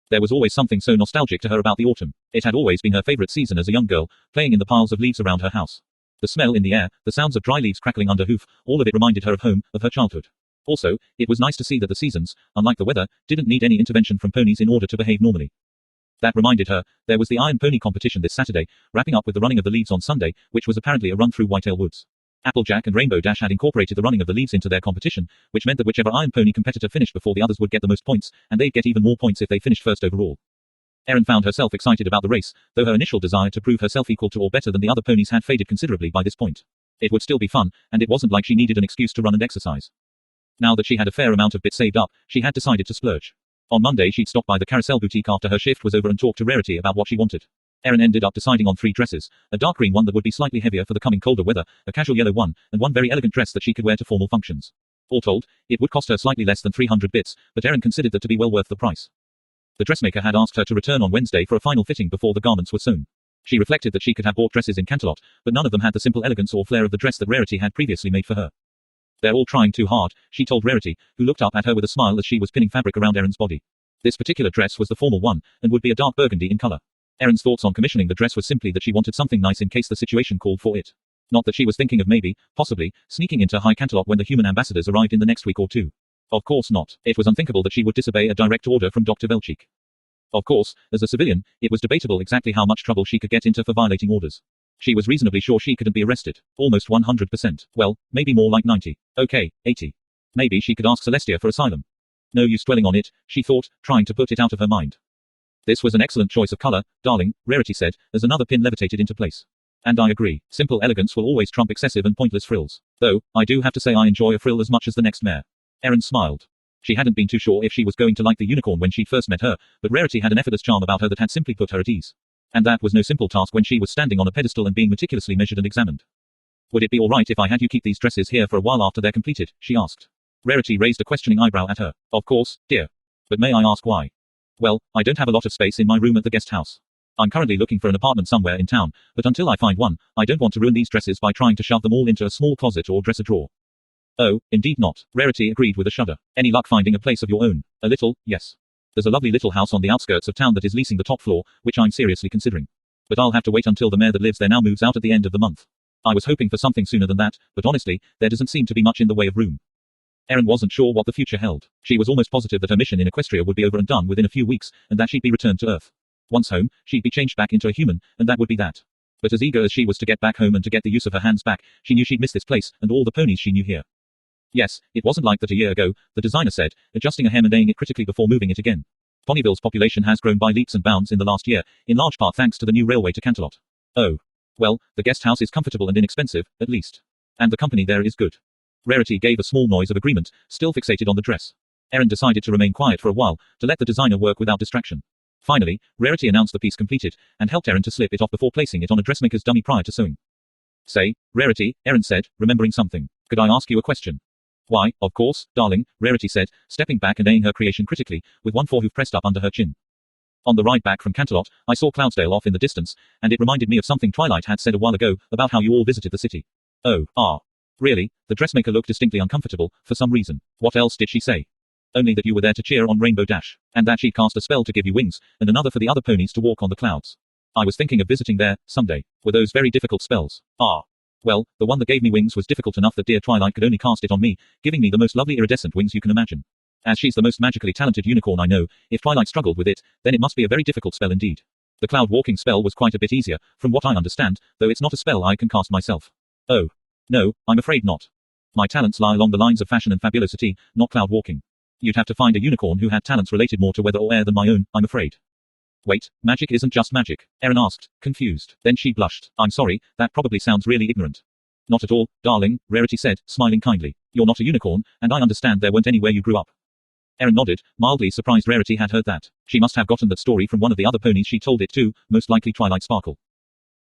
There was always something so nostalgic to her about the autumn. It had always been her favorite season as a young girl, playing in the piles of leaves around her house. The smell in the air, the sounds of dry leaves crackling under hoof, all of it reminded her of home, of her childhood. Also, it was nice to see that the seasons, unlike the weather, didn't need any intervention from ponies in order to behave normally. That reminded her, there was the Iron Pony competition this Saturday, wrapping up with the running of the leaves on Sunday, which was apparently a run through Whitetail Woods. Applejack and Rainbow Dash had incorporated the running of the leaves into their competition, which meant that whichever Iron Pony competitor finished before the others would get the most points, and they'd get even more points if they finished first overall. Erin found herself excited about the race, though her initial desire to prove herself equal to or better than the other ponies had faded considerably by this point. It would still be fun, and it wasn't like she needed an excuse to run and exercise. Now that she had a fair amount of bits saved up, she had decided to splurge. On Monday she'd stop by the Carousel boutique after her shift was over and talk to Rarity about what she wanted. Erin ended up deciding on 3 dresses, a dark green one that would be slightly heavier for the coming colder weather, a casual yellow one, and one very elegant dress that she could wear to formal functions. All told, it would cost her slightly less than 300 bits, but Erin considered that to be well worth the price. The dressmaker had asked her to return on Wednesday for a final fitting before the garments were sewn. She reflected that she could have bought dresses in Canterlot, but none of them had the simple elegance or flair of the dress that Rarity had previously made for her. They're all trying too hard, she told Rarity, who looked up at her with a smile as she was pinning fabric around Erin's body. This particular dress was the formal one, and would be a dark burgundy in color. Erin's thoughts on commissioning the dress was simply that she wanted something nice in case the situation called for it. Not that she was thinking of maybe, possibly, sneaking into High Canterlot when the human ambassadors arrived in the next week or two. Of course not. It was unthinkable that she would disobey a direct order from Dr. Velchik. Of course, as a civilian, it was debatable exactly how much trouble she could get into for violating orders. She was reasonably sure she couldn't be arrested. Almost 100%. Well, maybe more like 90. Okay, 80. Maybe she could ask Celestia for asylum. No use dwelling on it, she thought, trying to put it out of her mind. This was an excellent choice of color, darling, Rarity said, as another pin levitated into place. And I agree. Simple elegance will always trump excessive and pointless frills. Though, I do have to say I enjoy a frill as much as the next mare. Erin smiled. She hadn't been too sure if she was going to like the unicorn when she'd first met her, but Rarity had an effortless charm about her that had simply put her at ease. And that was no simple task when she was standing on a pedestal and being meticulously measured and examined. Would it be alright if I had you keep these dresses here for a while after they're completed? She asked. Rarity raised a questioning eyebrow at her. Of course, dear. But may I ask why? Well, I don't have a lot of space in my room at the guest house. I'm currently looking for an apartment somewhere in town, but until I find one, I don't want to ruin these dresses by trying to shove them all into a small closet or dresser drawer. Oh, indeed not, Rarity agreed with a shudder. Any luck finding a place of your own? A little, yes. There's a lovely little house on the outskirts of town that is leasing the top floor, which I'm seriously considering. But I'll have to wait until the mayor that lives there now moves out at the end of the month. I was hoping for something sooner than that, but honestly, there doesn't seem to be much in the way of room. Erin wasn't sure what the future held. She was almost positive that her mission in Equestria would be over and done within a few weeks, and that she'd be returned to Earth. Once home, she'd be changed back into a human, and that would be that. But as eager as she was to get back home and to get the use of her hands back, she knew she'd miss this place, and all the ponies she knew here. Yes, it wasn't like that a year ago, the designer said, adjusting a hem and eyeing it critically before moving it again. Ponyville's population has grown by leaps and bounds in the last year, in large part thanks to the new railway to Canterlot. Oh. Well, the guest house is comfortable and inexpensive, at least. And the company there is good. Rarity gave a small noise of agreement, still fixated on the dress. Erin decided to remain quiet for a while, to let the designer work without distraction. Finally, Rarity announced the piece completed, and helped Erin to slip it off before placing it on a dressmaker's dummy prior to sewing. Say, Rarity, Erin said, remembering something. Could I ask you a question? Why, of course, darling, Rarity said, stepping back and eyeing her creation critically, with one forehoof pressed up under her chin. On the ride back from Canterlot, I saw Cloudsdale off in the distance, and it reminded me of something Twilight had said a while ago, about how you all visited the city. Oh, ah. Really? The dressmaker looked distinctly uncomfortable, for some reason. What else did she say? Only that you were there to cheer on Rainbow Dash, and that she'd cast a spell to give you wings, and another for the other ponies to walk on the clouds. I was thinking of visiting there, someday. Were those very difficult spells? Ah. Well, the one that gave me wings was difficult enough that dear Twilight could only cast it on me, giving me the most lovely iridescent wings you can imagine. As she's the most magically talented unicorn I know, if Twilight struggled with it, then it must be a very difficult spell indeed. The cloud walking spell was quite a bit easier, from what I understand, though it's not a spell I can cast myself. Oh. No, I'm afraid not. My talents lie along the lines of fashion and fabulosity, not cloud walking. You'd have to find a unicorn who had talents related more to weather or air than my own, I'm afraid. Wait, magic isn't just magic? Erin asked, confused. Then she blushed. I'm sorry, that probably sounds really ignorant. Not at all, darling, Rarity said, smiling kindly. You're not a unicorn, and I understand there weren't any where you grew up. Erin nodded, mildly surprised Rarity had heard that. She must have gotten that story from one of the other ponies she told it to, most likely Twilight Sparkle.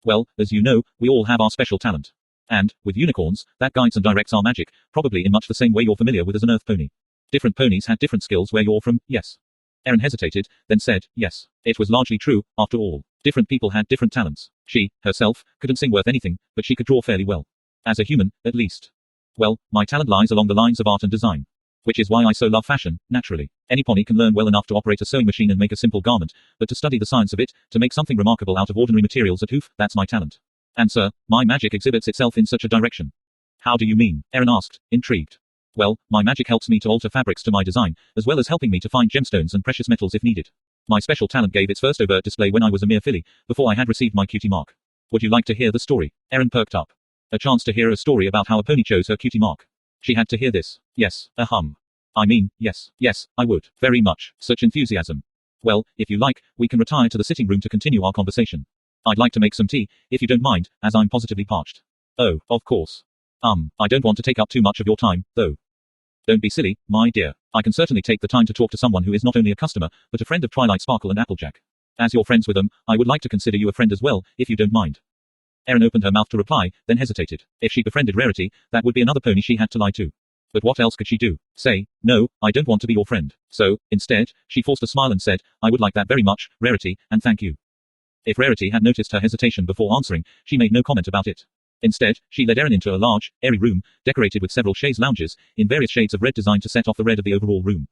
Well, as you know, we all have our special talent. And, with unicorns, that guides and directs our magic, probably in much the same way you're familiar with as an earth pony. Different ponies had different skills where you're from, yes. Erin hesitated, then said, yes. It was largely true, after all. Different people had different talents. She, herself, couldn't sing worth anything, but she could draw fairly well. As a human, at least. Well, my talent lies along the lines of art and design. Which is why I so love fashion, naturally. Any pony can learn well enough to operate a sewing machine and make a simple garment, but to study the science of it, to make something remarkable out of ordinary materials at hoof, that's my talent. And sir, my magic exhibits itself in such a direction. How do you mean? Erin asked, intrigued. Well, my magic helps me to alter fabrics to my design, as well as helping me to find gemstones and precious metals if needed. My special talent gave its first overt display when I was a mere filly, before I had received my cutie mark. Would you like to hear the story? Erin perked up. A chance to hear a story about how a pony chose her cutie mark. She had to hear this. Yes, I mean, yes, I would. Very much. Such enthusiasm. Well, if you like, we can retire to the sitting room to continue our conversation. I'd like to make some tea, if you don't mind, as I'm positively parched. Oh, of course. I don't want to take up too much of your time, though. Don't be silly, my dear. I can certainly take the time to talk to someone who is not only a customer, but a friend of Twilight Sparkle and Applejack. As you're friends with them, I would like to consider you a friend as well, if you don't mind. Erin opened her mouth to reply, then hesitated. If she befriended Rarity, that would be another pony she had to lie to. But what else could she do? Say, no, I don't want to be your friend. So, instead, she forced a smile and said, I would like that very much, Rarity, and thank you. If Rarity had noticed her hesitation before answering, she made no comment about it. Instead, she led Erin into a large, airy room, decorated with several chaise lounges, in various shades of red designed to set off the red of the overall room.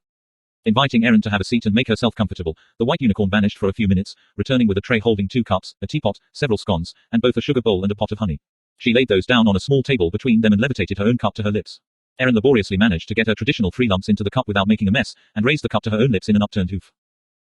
Inviting Erin to have a seat and make herself comfortable, the white unicorn vanished for a few minutes, returning with a tray holding 2 cups, a teapot, several scones, and both a sugar bowl and a pot of honey. She laid those down on a small table between them and levitated her own cup to her lips. Erin laboriously managed to get her traditional 3 lumps into the cup without making a mess, and raised the cup to her own lips in an upturned hoof.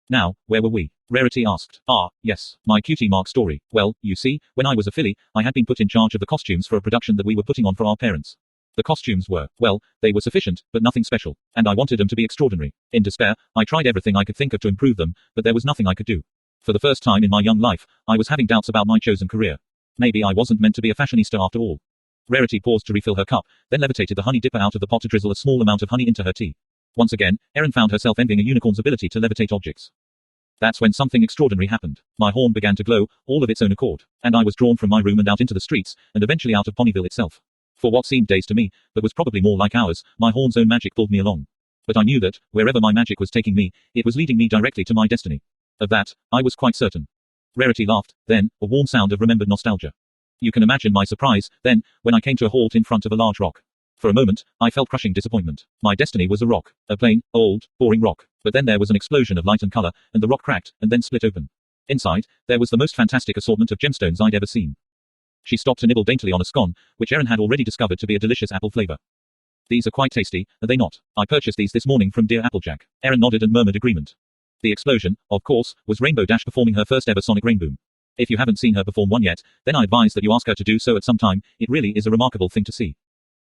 Now, where were we? Rarity asked. Yes, my cutie mark story. Well, you see, when I was a filly, I had been put in charge of the costumes for a production that we were putting on for our parents. The costumes were, well, they were sufficient, but nothing special, and I wanted them to be extraordinary. In despair, I tried everything I could think of to improve them, but there was nothing I could do. For the first time in my young life, I was having doubts about my chosen career. Maybe I wasn't meant to be a fashionista after all. Rarity paused to refill her cup, then levitated the honey dipper out of the pot to drizzle a small amount of honey into her tea. Once again, Erin found herself envying a unicorn's ability to levitate objects. That's when something extraordinary happened. My horn began to glow, all of its own accord, and I was drawn from my room and out into the streets, and eventually out of Ponyville itself. For what seemed days to me, but was probably more like hours, my horn's own magic pulled me along. But I knew that, wherever my magic was taking me, it was leading me directly to my destiny. Of that, I was quite certain. Rarity laughed, then, a warm sound of remembered nostalgia. You can imagine my surprise, then, when I came to a halt in front of a large rock. For a moment, I felt crushing disappointment. My destiny was a rock, a plain, old, boring rock. But then there was an explosion of light and color, and the rock cracked, and then split open. Inside, there was the most fantastic assortment of gemstones I'd ever seen. She stopped to nibble daintily on a scone, which Erin had already discovered to be a delicious apple flavor. These are quite tasty, are they not? I purchased these this morning from dear Applejack. Erin nodded and murmured agreement. The explosion, of course, was Rainbow Dash performing her first ever sonic rainboom. If you haven't seen her perform one yet, then I advise that you ask her to do so at some time. It really is a remarkable thing to see.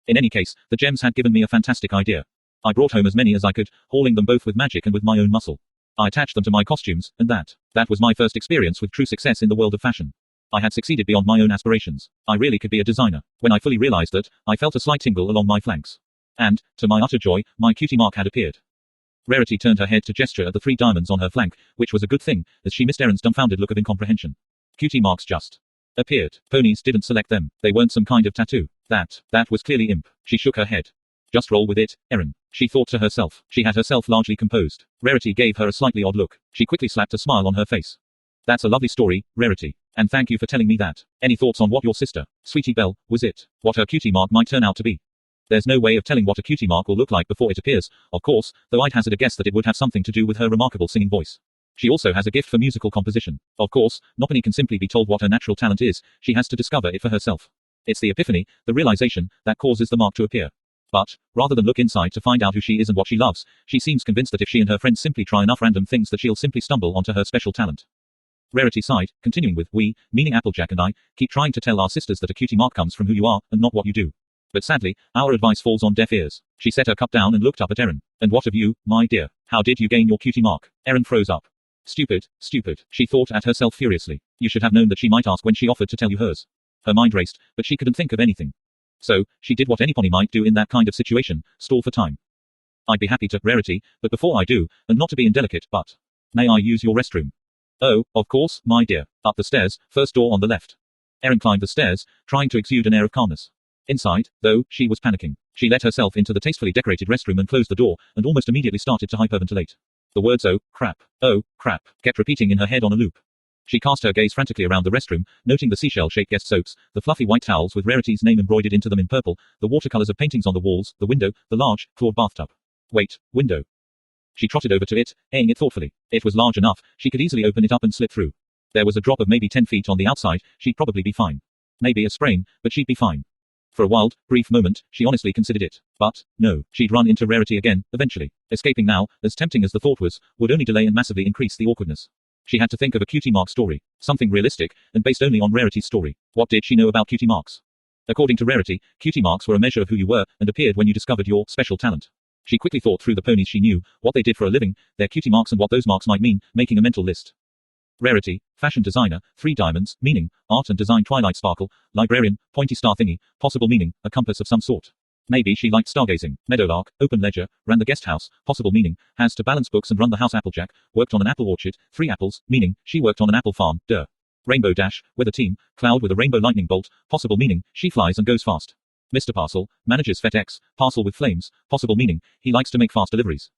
In any case, the gems had given me a fantastic idea. I brought home as many as I could, hauling them both with magic and with my own muscle. I attached them to my costumes, and that was my first experience with true success in the world of fashion. I had succeeded beyond my own aspirations. I really could be a designer. When I fully realized that, I felt a slight tingle along my flanks. And, to my utter joy, my cutie mark had appeared. Rarity turned her head to gesture at the 3 diamonds on her flank, which was a good thing, as she missed Erin's dumbfounded look of incomprehension. Cutie marks just appeared. Ponies didn't select them. They weren't some kind of tattoo. That was clearly imp. She shook her head. Just roll with it, Erin. She thought to herself. She had herself largely composed. Rarity gave her a slightly odd look. She quickly slapped a smile on her face. That's a lovely story, Rarity. And thank you for telling me that. Any thoughts on what your sister, Sweetie Belle, was it? What her cutie mark might turn out to be? There's no way of telling what a cutie mark will look like before it appears, of course, though I'd hazard a guess that it would have something to do with her remarkable singing voice. She also has a gift for musical composition. Of course, nobody can simply be told what her natural talent is, she has to discover it for herself. It's the epiphany, the realization, that causes the mark to appear. But, rather than look inside to find out who she is and what she loves, she seems convinced that if she and her friends simply try enough random things that she'll simply stumble onto her special talent. Rarity sighed, continuing with, we, meaning Applejack and I, keep trying to tell our sisters that a cutie mark comes from who you are, and not what you do. But sadly, our advice falls on deaf ears. She set her cup down and looked up at Erin. And what of you, my dear? How did you gain your cutie mark? Erin froze up. Stupid, stupid, she thought at herself furiously. You should have known that she might ask when she offered to tell you hers. Her mind raced, but she couldn't think of anything. So, she did what any pony might do in that kind of situation, stall for time. I'd be happy to, Rarity, but before I do, and not to be indelicate, but may I use your restroom? Oh, of course, my dear. Up the stairs, first door on the left. Erin climbed the stairs, trying to exude an air of calmness. Inside, though, she was panicking. She let herself into the tastefully decorated restroom and closed the door, and almost immediately started to hyperventilate. The words oh, crap, kept repeating in her head on a loop. She cast her gaze frantically around the restroom, noting the seashell-shaped guest soaps, the fluffy white towels with Rarity's name embroidered into them in purple, the watercolors of paintings on the walls, the window, the large, clawed bathtub. Wait, window. She trotted over to it, eyeing it thoughtfully. It was large enough, she could easily open it up and slip through. There was a drop of maybe 10 feet on the outside, she'd probably be fine. Maybe a sprain, but she'd be fine. For a wild, brief moment, she honestly considered it. But, no, she'd run into Rarity again, eventually. Escaping now, as tempting as the thought was, would only delay and massively increase the awkwardness. She had to think of a cutie mark story. Something realistic, and based only on Rarity's story. What did she know about cutie marks? According to Rarity, cutie marks were a measure of who you were, and appeared when you discovered your special talent. She quickly thought through the ponies she knew, what they did for a living, their cutie marks and what those marks might mean, making a mental list. Rarity, fashion designer, 3 diamonds, meaning, art and design twilight sparkle, librarian, pointy star thingy, possible meaning, a compass of some sort. Maybe she liked stargazing, meadowlark, open ledger, ran the guest house, possible meaning, has to balance books and run the house Applejack, worked on an apple orchard, 3 apples, meaning, she worked on an apple farm, duh. Rainbow dash, weather team, cloud with a rainbow lightning bolt, possible meaning, she flies and goes fast. Mr. Parcel, manages FedEx, parcel with flames, possible meaning, he likes to make fast deliveries.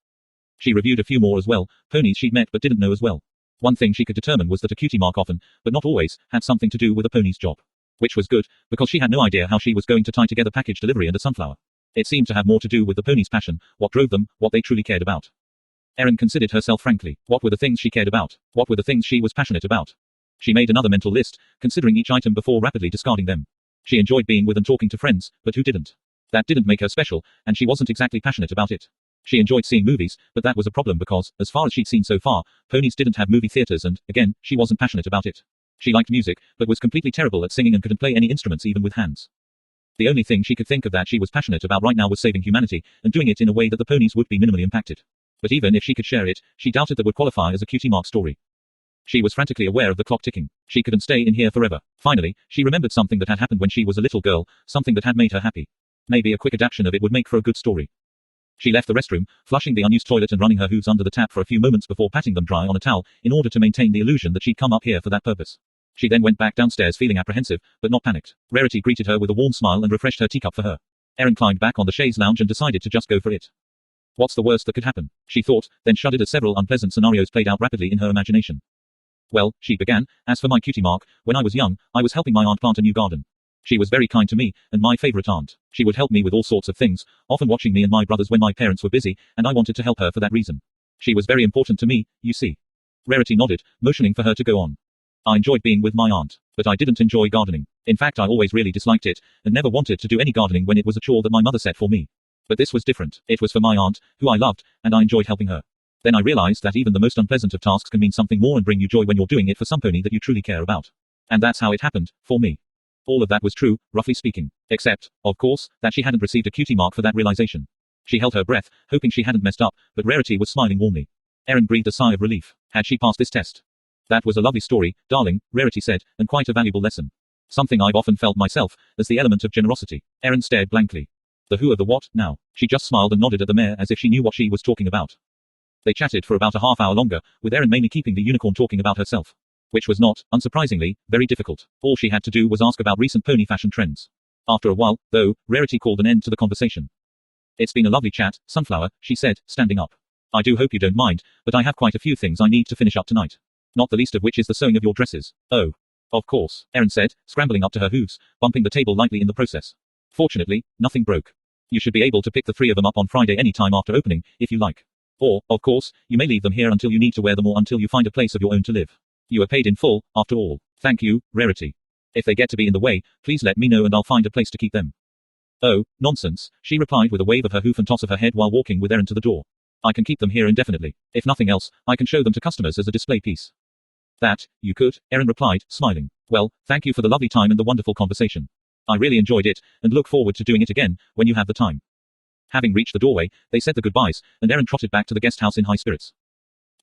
She reviewed a few more as well, ponies she'd met but didn't know as well. One thing she could determine was that a cutie mark often, but not always, had something to do with a pony's job. Which was good, because she had no idea how she was going to tie together package delivery and a sunflower. It seemed to have more to do with the pony's passion, what drove them, what they truly cared about. Erin considered herself frankly. What were the things she cared about? What were the things she was passionate about? She made another mental list, considering each item before rapidly discarding them. She enjoyed being with and talking to friends, but who didn't? That didn't make her special, and she wasn't exactly passionate about it. She enjoyed seeing movies, but that was a problem because, as far as she'd seen so far, ponies didn't have movie theaters and, again, she wasn't passionate about it. She liked music, but was completely terrible at singing and couldn't play any instruments even with hands. The only thing she could think of that she was passionate about right now was saving humanity, and doing it in a way that the ponies would be minimally impacted. But even if she could share it, she doubted that would qualify as a cutie mark story. She was frantically aware of the clock ticking. She couldn't stay in here forever. Finally, she remembered something that had happened when she was a little girl, something that had made her happy. Maybe a quick adaptation of it would make for a good story. She left the restroom, flushing the unused toilet and running her hooves under the tap for a few moments before patting them dry on a towel, in order to maintain the illusion that she'd come up here for that purpose. She then went back downstairs feeling apprehensive, but not panicked. Rarity greeted her with a warm smile and refreshed her teacup for her. Erin climbed back on the chaise lounge and decided to just go for it. What's the worst that could happen? She thought, then shuddered as several unpleasant scenarios played out rapidly in her imagination. Well, she began, as for my cutie mark, when I was young, I was helping my aunt plant a new garden. She was very kind to me, and my favorite aunt. She would help me with all sorts of things, often watching me and my brothers when my parents were busy, and I wanted to help her for that reason. She was very important to me, you see. Rarity nodded, motioning for her to go on. I enjoyed being with my aunt, but I didn't enjoy gardening. In fact, I always really disliked it, and never wanted to do any gardening when it was a chore that my mother set for me. But this was different. It was for my aunt, who I loved, and I enjoyed helping her. Then I realized that even the most unpleasant of tasks can mean something more and bring you joy when you're doing it for some pony that you truly care about. And that's how it happened, for me. All of that was true, roughly speaking. Except, of course, that she hadn't received a cutie mark for that realization. She held her breath, hoping she hadn't messed up, but Rarity was smiling warmly. Erin breathed a sigh of relief. Had she passed this test? That was a lovely story, darling, Rarity said, and quite a valuable lesson. Something I've often felt myself, as the element of generosity. Erin stared blankly. The who or the what, now? She just smiled and nodded at the mare as if she knew what she was talking about. They chatted for about a half hour longer, with Erin mainly keeping the unicorn talking about herself. Which was not, unsurprisingly, very difficult. All she had to do was ask about recent pony fashion trends. After a while, though, Rarity called an end to the conversation. It's been a lovely chat, Sunflower, she said, standing up. I do hope you don't mind, but I have quite a few things I need to finish up tonight. Not the least of which is the sewing of your dresses. Oh. Of course, Erin said, scrambling up to her hooves, bumping the table lightly in the process. Fortunately, nothing broke. You should be able to pick the 3 of them up on Friday any time after opening, if you like. Or, of course, you may leave them here until you need to wear them or until you find a place of your own to live. You are paid in full, after all. Thank you, Rarity. If they get to be in the way, please let me know and I'll find a place to keep them. Oh, nonsense, she replied with a wave of her hoof and toss of her head while walking with Erin to the door. I can keep them here indefinitely. If nothing else, I can show them to customers as a display piece. That, you could, Erin replied, smiling. Well, thank you for the lovely time and the wonderful conversation. I really enjoyed it, and look forward to doing it again, when you have the time. Having reached the doorway, they said the goodbyes, and Erin trotted back to the guest house in high spirits. *****.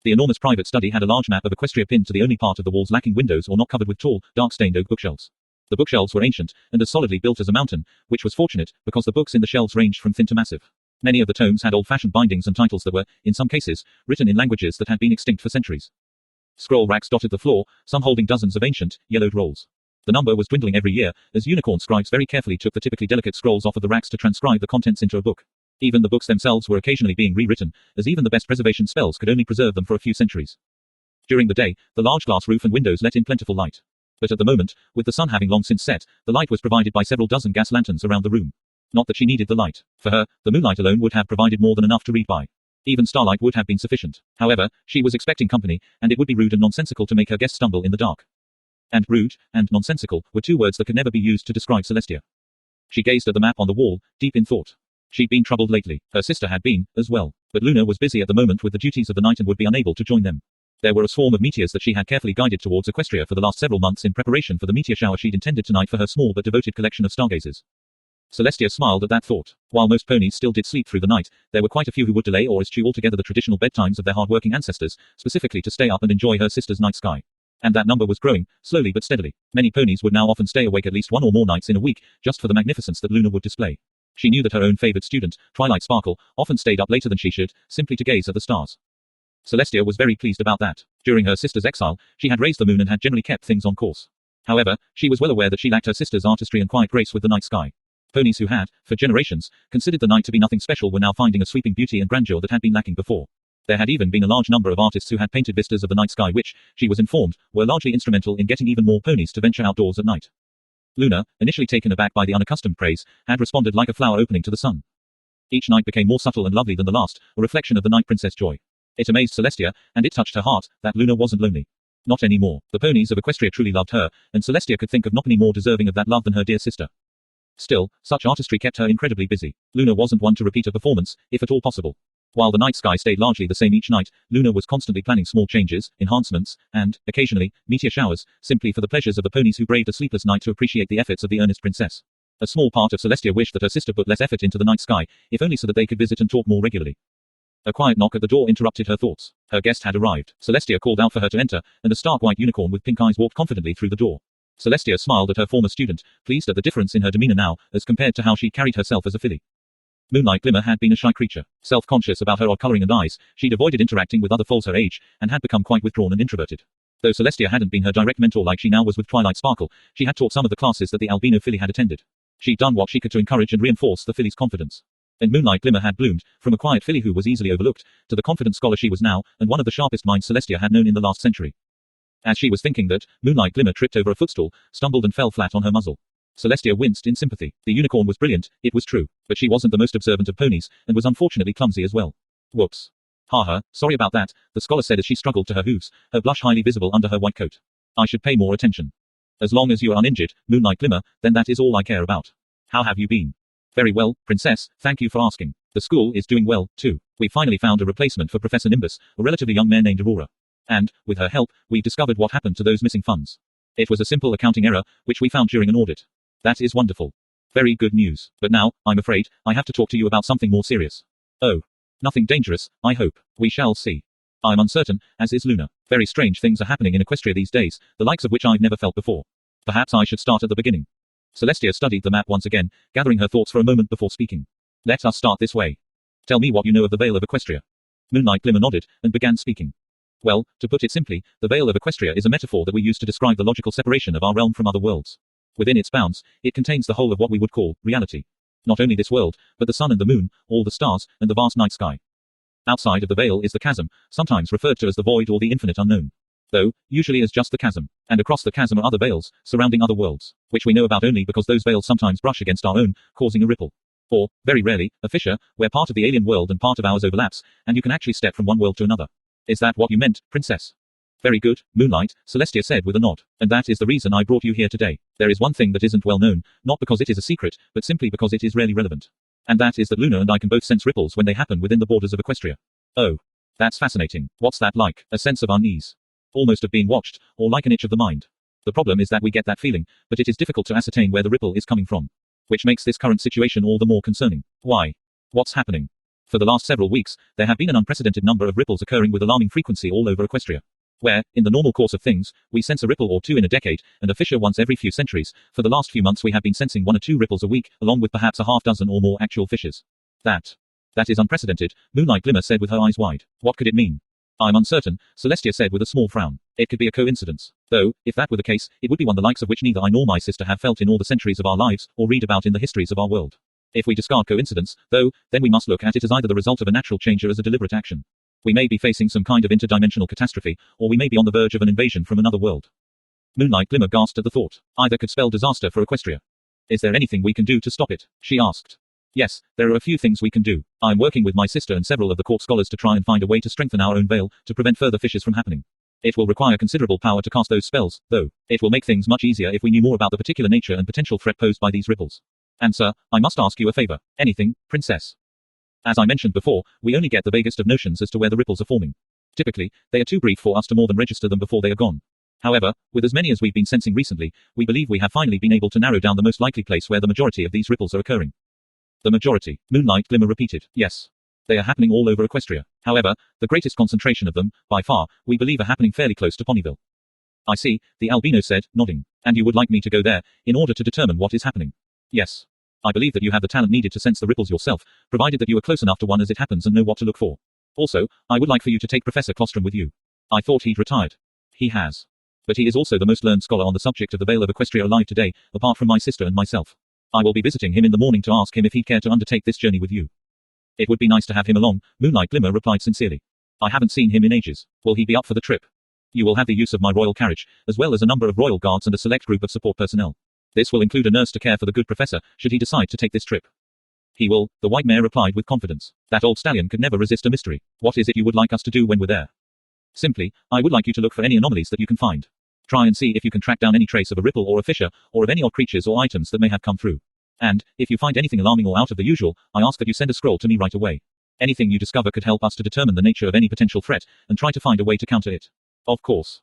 The enormous private study had a large map of Equestria pinned to the only part of the walls lacking windows or not covered with tall, dark-stained oak bookshelves. The bookshelves were ancient, and as solidly built as a mountain, which was fortunate, because the books in the shelves ranged from thin to massive. Many of the tomes had old-fashioned bindings and titles that were, in some cases, written in languages that had been extinct for centuries. Scroll racks dotted the floor, some holding dozens of ancient, yellowed rolls. The number was dwindling every year, as unicorn scribes very carefully took the typically delicate scrolls off of the racks to transcribe the contents into a book. Even the books themselves were occasionally being rewritten, as even the best preservation spells could only preserve them for a few centuries. During the day, the large glass roof and windows let in plentiful light. But at the moment, with the sun having long since set, the light was provided by several dozen gas lanterns around the room. Not that she needed the light. For her, the moonlight alone would have provided more than enough to read by. Even starlight would have been sufficient. However, she was expecting company, and it would be rude and nonsensical to make her guest stumble in the dark. And rude, and nonsensical, were 2 words that could never be used to describe Celestia. She gazed at the map on the wall, deep in thought. She'd been troubled lately. Her sister had been, as well. But Luna was busy at the moment with the duties of the night and would be unable to join them. There were a swarm of meteors that she had carefully guided towards Equestria for the last several months in preparation for the meteor shower she'd intended tonight for her small but devoted collection of stargazers. Celestia smiled at that thought. While most ponies still did sleep through the night, there were quite a few who would delay or eschew altogether the traditional bedtimes of their hard-working ancestors, specifically to stay up and enjoy her sister's night sky. And that number was growing, slowly but steadily. Many ponies would now often stay awake at least 1 or more nights in a week, just for the magnificence that Luna would display. She knew that her own favored student, Twilight Sparkle, often stayed up later than she should, simply to gaze at the stars. Celestia was very pleased about that. During her sister's exile, she had raised the moon and had generally kept things on course. However, she was well aware that she lacked her sister's artistry and quiet grace with the night sky. Ponies who had, for generations, considered the night to be nothing special were now finding a sweeping beauty and grandeur that had been lacking before. There had even been a large number of artists who had painted vistas of the night sky which, she was informed, were largely instrumental in getting even more ponies to venture outdoors at night. Luna, initially taken aback by the unaccustomed praise, had responded like a flower opening to the sun. Each night became more subtle and lovely than the last, a reflection of the night princess joy. It amazed Celestia, and it touched her heart, that Luna wasn't lonely. Not anymore. The ponies of Equestria truly loved her, and Celestia could think of nobody more deserving of that love than her dear sister. Still, such artistry kept her incredibly busy. Luna wasn't one to repeat a performance, if at all possible. While the night sky stayed largely the same each night, Luna was constantly planning small changes, enhancements, and, occasionally, meteor showers, simply for the pleasures of the ponies who braved a sleepless night to appreciate the efforts of the earnest princess. A small part of Celestia wished that her sister put less effort into the night sky, if only so that they could visit and talk more regularly. A quiet knock at the door interrupted her thoughts. Her guest had arrived. Celestia called out for her to enter, and a stark white unicorn with pink eyes walked confidently through the door. Celestia smiled at her former student, pleased at the difference in her demeanor now, as compared to how she carried herself as a filly. Moonlight Glimmer had been a shy creature. Self-conscious about her odd coloring and eyes, she'd avoided interacting with other foals her age, and had become quite withdrawn and introverted. Though Celestia hadn't been her direct mentor like she now was with Twilight Sparkle, she had taught some of the classes that the albino filly had attended. She'd done what she could to encourage and reinforce the filly's confidence. And Moonlight Glimmer had bloomed, from a quiet filly who was easily overlooked, to the confident scholar she was now, and one of the sharpest minds Celestia had known in the last century. As she was thinking that, Moonlight Glimmer tripped over a footstool, stumbled and fell flat on her muzzle. Celestia winced in sympathy. The unicorn was brilliant, it was true, but she wasn't the most observant of ponies, and was unfortunately clumsy as well. Whoops. Haha, sorry about that, the scholar said as she struggled to her hooves, her blush highly visible under her white coat. I should pay more attention. As long as you are uninjured, Moonlight Glimmer, then that is all I care about. How have you been? Very well, Princess, thank you for asking. The school is doing well, too. We finally found a replacement for Professor Nimbus, a relatively young mare named Aurora. And, with her help, we've discovered what happened to those missing funds. It was a simple accounting error, which we found during an audit. That is wonderful. Very good news. But now, I'm afraid, I have to talk to you about something more serious. Oh. Nothing dangerous, I hope. We shall see. I'm uncertain, as is Luna. Very strange things are happening in Equestria these days, the likes of which I've never felt before. Perhaps I should start at the beginning. Celestia studied the map once again, gathering her thoughts for a moment before speaking. Let us start this way. Tell me what you know of the Vale of Equestria. Moonlight Glimmer nodded, and began speaking. Well, to put it simply, the Vale of Equestria is a metaphor that we use to describe the logical separation of our realm from other worlds. Within its bounds, it contains the whole of what we would call reality. Not only this world, but the sun and the moon, all the stars, and the vast night sky. Outside of the veil is the chasm, sometimes referred to as the void or the infinite unknown. though, usually as just the chasm. And across the chasm are other veils, surrounding other worlds, which we know about only because those veils sometimes brush against our own, causing a ripple. Or, very rarely, a fissure, where part of the alien world and part of ours overlaps, and you can actually step from one world to another. Is that what you meant, Princess? Very good, Moonlight, Celestia said with a nod. And that is the reason I brought you here today. There is one thing that isn't well known, not because it is a secret, but simply because it is rarely relevant. And that is that Luna and I can both sense ripples when they happen within the borders of Equestria. Oh. That's fascinating. What's that like? A sense of unease. Almost of being watched, or like an itch of the mind. The problem is that we get that feeling, but it is difficult to ascertain where the ripple is coming from. Which makes this current situation all the more concerning. Why? What's happening? For the last several weeks, there have been an unprecedented number of ripples occurring with alarming frequency all over Equestria. Where, in the normal course of things, we sense a ripple or two in a decade, and a fissure once every few centuries, for the last few months we have been sensing 1 or 2 ripples a week, along with perhaps a half dozen or more actual fissures. That is unprecedented, Moonlight Glimmer said with her eyes wide. What could it mean? I'm uncertain, Celestia said with a small frown. It could be a coincidence. Though, if that were the case, it would be one the likes of which neither I nor my sister have felt in all the centuries of our lives, or read about in the histories of our world. If we discard coincidence, though, then we must look at it as either the result of a natural change or as a deliberate action. We may be facing some kind of interdimensional catastrophe, or we may be on the verge of an invasion from another world. Moonlight Glimmer gasped at the thought. Either could spell disaster for Equestria. Is there anything we can do to stop it? She asked. Yes, there are a few things we can do. I'm working with my sister and several of the court scholars to try and find a way to strengthen our own veil, to prevent further fissures from happening. It will require considerable power to cast those spells, though. It will make things much easier if we knew more about the particular nature and potential threat posed by these ripples. And sir, I must ask you a favor. Anything, Princess? As I mentioned before, we only get the vaguest of notions as to where the ripples are forming. Typically, they are too brief for us to more than register them before they are gone. However, with as many as we've been sensing recently, we believe we have finally been able to narrow down the most likely place where the majority of these ripples are occurring. The majority, Moonlight Glimmer repeated. Yes. They are happening all over Equestria. However, the greatest concentration of them, by far, we believe are happening fairly close to Ponyville. I see, the albino said, nodding. And you would like me to go there, in order to determine what is happening? Yes. I believe that you have the talent needed to sense the ripples yourself, provided that you are close enough to one as it happens and know what to look for. Also, I would like for you to take Professor Clostrom with you. I thought he'd retired. He has. But he is also the most learned scholar on the subject of the Veil of Equestria alive today, apart from my sister and myself. I will be visiting him in the morning to ask him if he'd care to undertake this journey with you. It would be nice to have him along, Moonlight Glimmer replied sincerely. I haven't seen him in ages. Will he be up for the trip? You will have the use of my royal carriage, as well as a number of royal guards and a select group of support personnel. This will include a nurse to care for the good professor, should he decide to take this trip. He will, the white mare replied with confidence. That old stallion could never resist a mystery. What is it you would like us to do when we're there? Simply, I would like you to look for any anomalies that you can find. Try and see if you can track down any trace of a ripple or a fissure, or of any odd creatures or items that may have come through. And, if you find anything alarming or out of the usual, I ask that you send a scroll to me right away. Anything you discover could help us to determine the nature of any potential threat, and try to find a way to counter it. Of course.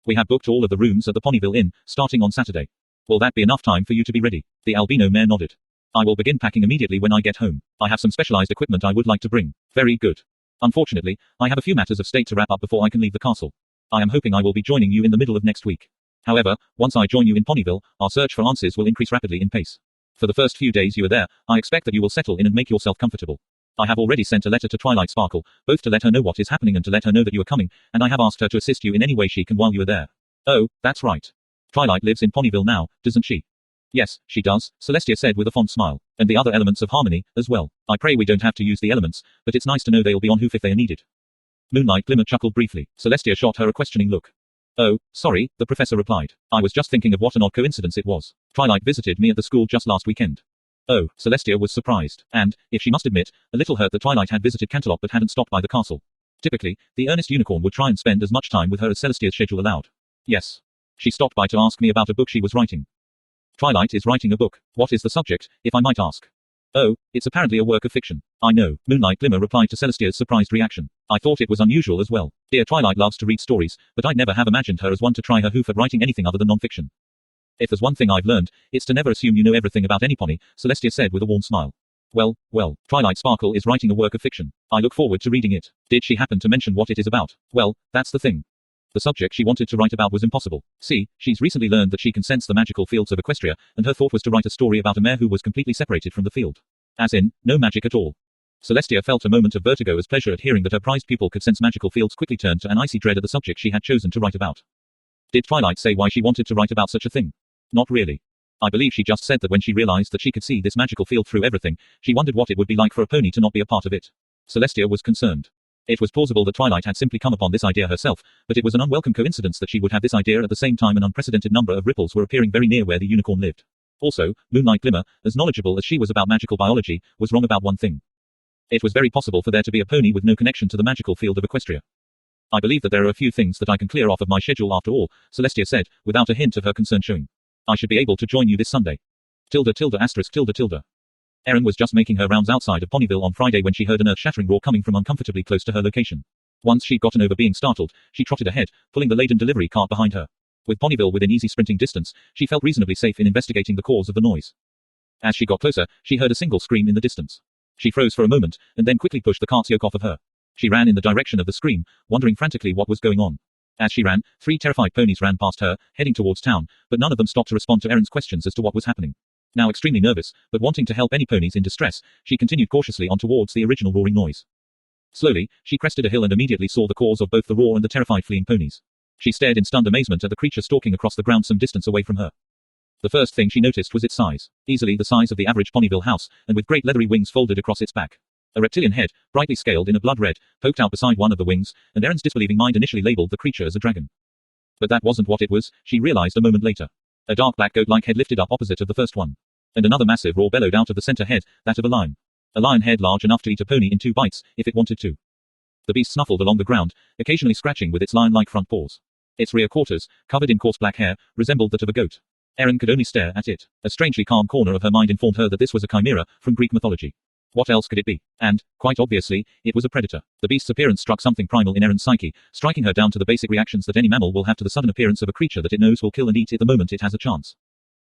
We have booked all of the rooms at the Ponyville Inn, starting on Saturday. Will that be enough time for you to be ready? The albino mare nodded. I will begin packing immediately when I get home. I have some specialized equipment I would like to bring. Very good. Unfortunately, I have a few matters of state to wrap up before I can leave the castle. I am hoping I will be joining you in the middle of next week. However, once I join you in Ponyville, our search for answers will increase rapidly in pace. For the first few days you are there, I expect that you will settle in and make yourself comfortable. I have already sent a letter to Twilight Sparkle, both to let her know what is happening and to let her know that you are coming, and I have asked her to assist you in any way she can while you are there. Oh, that's right. Twilight lives in Ponyville now, doesn't she? Yes, she does, Celestia said with a fond smile. And the other elements of harmony, as well. I pray we don't have to use the elements, but it's nice to know they'll be on hoof if they are needed. Moonlight Glimmer chuckled briefly. Celestia shot her a questioning look. Oh, sorry, the professor replied. I was just thinking of what an odd coincidence it was. Twilight visited me at the school just last weekend. Oh, Celestia was surprised, and, if she must admit, a little hurt that Twilight had visited Canterlot but hadn't stopped by the castle. Typically, the earnest unicorn would try and spend as much time with her as Celestia's schedule allowed. Yes. She stopped by to ask me about a book she was writing. Twilight is writing a book. What is the subject, if I might ask? Oh, it's apparently a work of fiction. I know, Moonlight Glimmer replied to Celestia's surprised reaction. I thought it was unusual as well. Dear Twilight loves to read stories, but I'd never have imagined her as one to try her hoof at writing anything other than non-fiction. If there's one thing I've learned, it's to never assume you know everything about any pony, Celestia said with a warm smile. Well, Twilight Sparkle is writing a work of fiction. I look forward to reading it. Did she happen to mention what it is about? Well, that's the thing. The subject she wanted to write about was impossible. See, she's recently learned that she can sense the magical fields of Equestria, and her thought was to write a story about a mare who was completely separated from the field. As in, no magic at all. Celestia felt a moment of vertigo as pleasure at hearing that her prized pupil could sense magical fields quickly turned to an icy dread at the subject she had chosen to write about. Did Twilight say why she wanted to write about such a thing? Not really. I believe she just said that when she realized that she could see this magical field through everything, she wondered what it would be like for a pony to not be a part of it. Celestia was concerned. It was plausible that Twilight had simply come upon this idea herself, but it was an unwelcome coincidence that she would have this idea at the same time an unprecedented number of ripples were appearing very near where the unicorn lived. Also, Moonlight Glimmer, as knowledgeable as she was about magical biology, was wrong about one thing. It was very possible for there to be a pony with no connection to the magical field of Equestria. I believe that there are a few things that I can clear off of my schedule after all, Celestia said, without a hint of her concern showing. I should be able to join you this Sunday. Tilde tilde asterisk tilde tilde. Erin was just making her rounds outside of Ponyville on Friday when she heard an earth-shattering roar coming from uncomfortably close to her location. Once she'd gotten over being startled, she trotted ahead, pulling the laden delivery cart behind her. With Ponyville within easy sprinting distance, she felt reasonably safe in investigating the cause of the noise. As she got closer, she heard a single scream in the distance. She froze for a moment, and then quickly pushed the cart's yoke off of her. She ran in the direction of the scream, wondering frantically what was going on. As she ran, 3 terrified ponies ran past her, heading towards town, but none of them stopped to respond to Erin's questions as to what was happening. Now extremely nervous, but wanting to help any ponies in distress, she continued cautiously on towards the original roaring noise. Slowly, she crested a hill and immediately saw the cause of both the roar and the terrified fleeing ponies. She stared in stunned amazement at the creature stalking across the ground some distance away from her. The first thing she noticed was its size, easily the size of the average Ponyville house, and with great leathery wings folded across its back. A reptilian head, brightly scaled in a blood red, poked out beside one of the wings, and Erin's disbelieving mind initially labeled the creature as a dragon. But that wasn't what it was, she realized a moment later. A dark black goat-like head lifted up opposite of the first one. And another massive roar bellowed out of the center head, that of a lion. A lion head large enough to eat a pony in 2 bites, if it wanted to. The beast snuffled along the ground, occasionally scratching with its lion-like front paws. Its rear quarters, covered in coarse black hair, resembled that of a goat. Erin could only stare at it. A strangely calm corner of her mind informed her that this was a chimera, from Greek mythology. What else could it be? And, quite obviously, it was a predator. The beast's appearance struck something primal in Erin's psyche, striking her down to the basic reactions that any mammal will have to the sudden appearance of a creature that it knows will kill and eat it the moment it has a chance.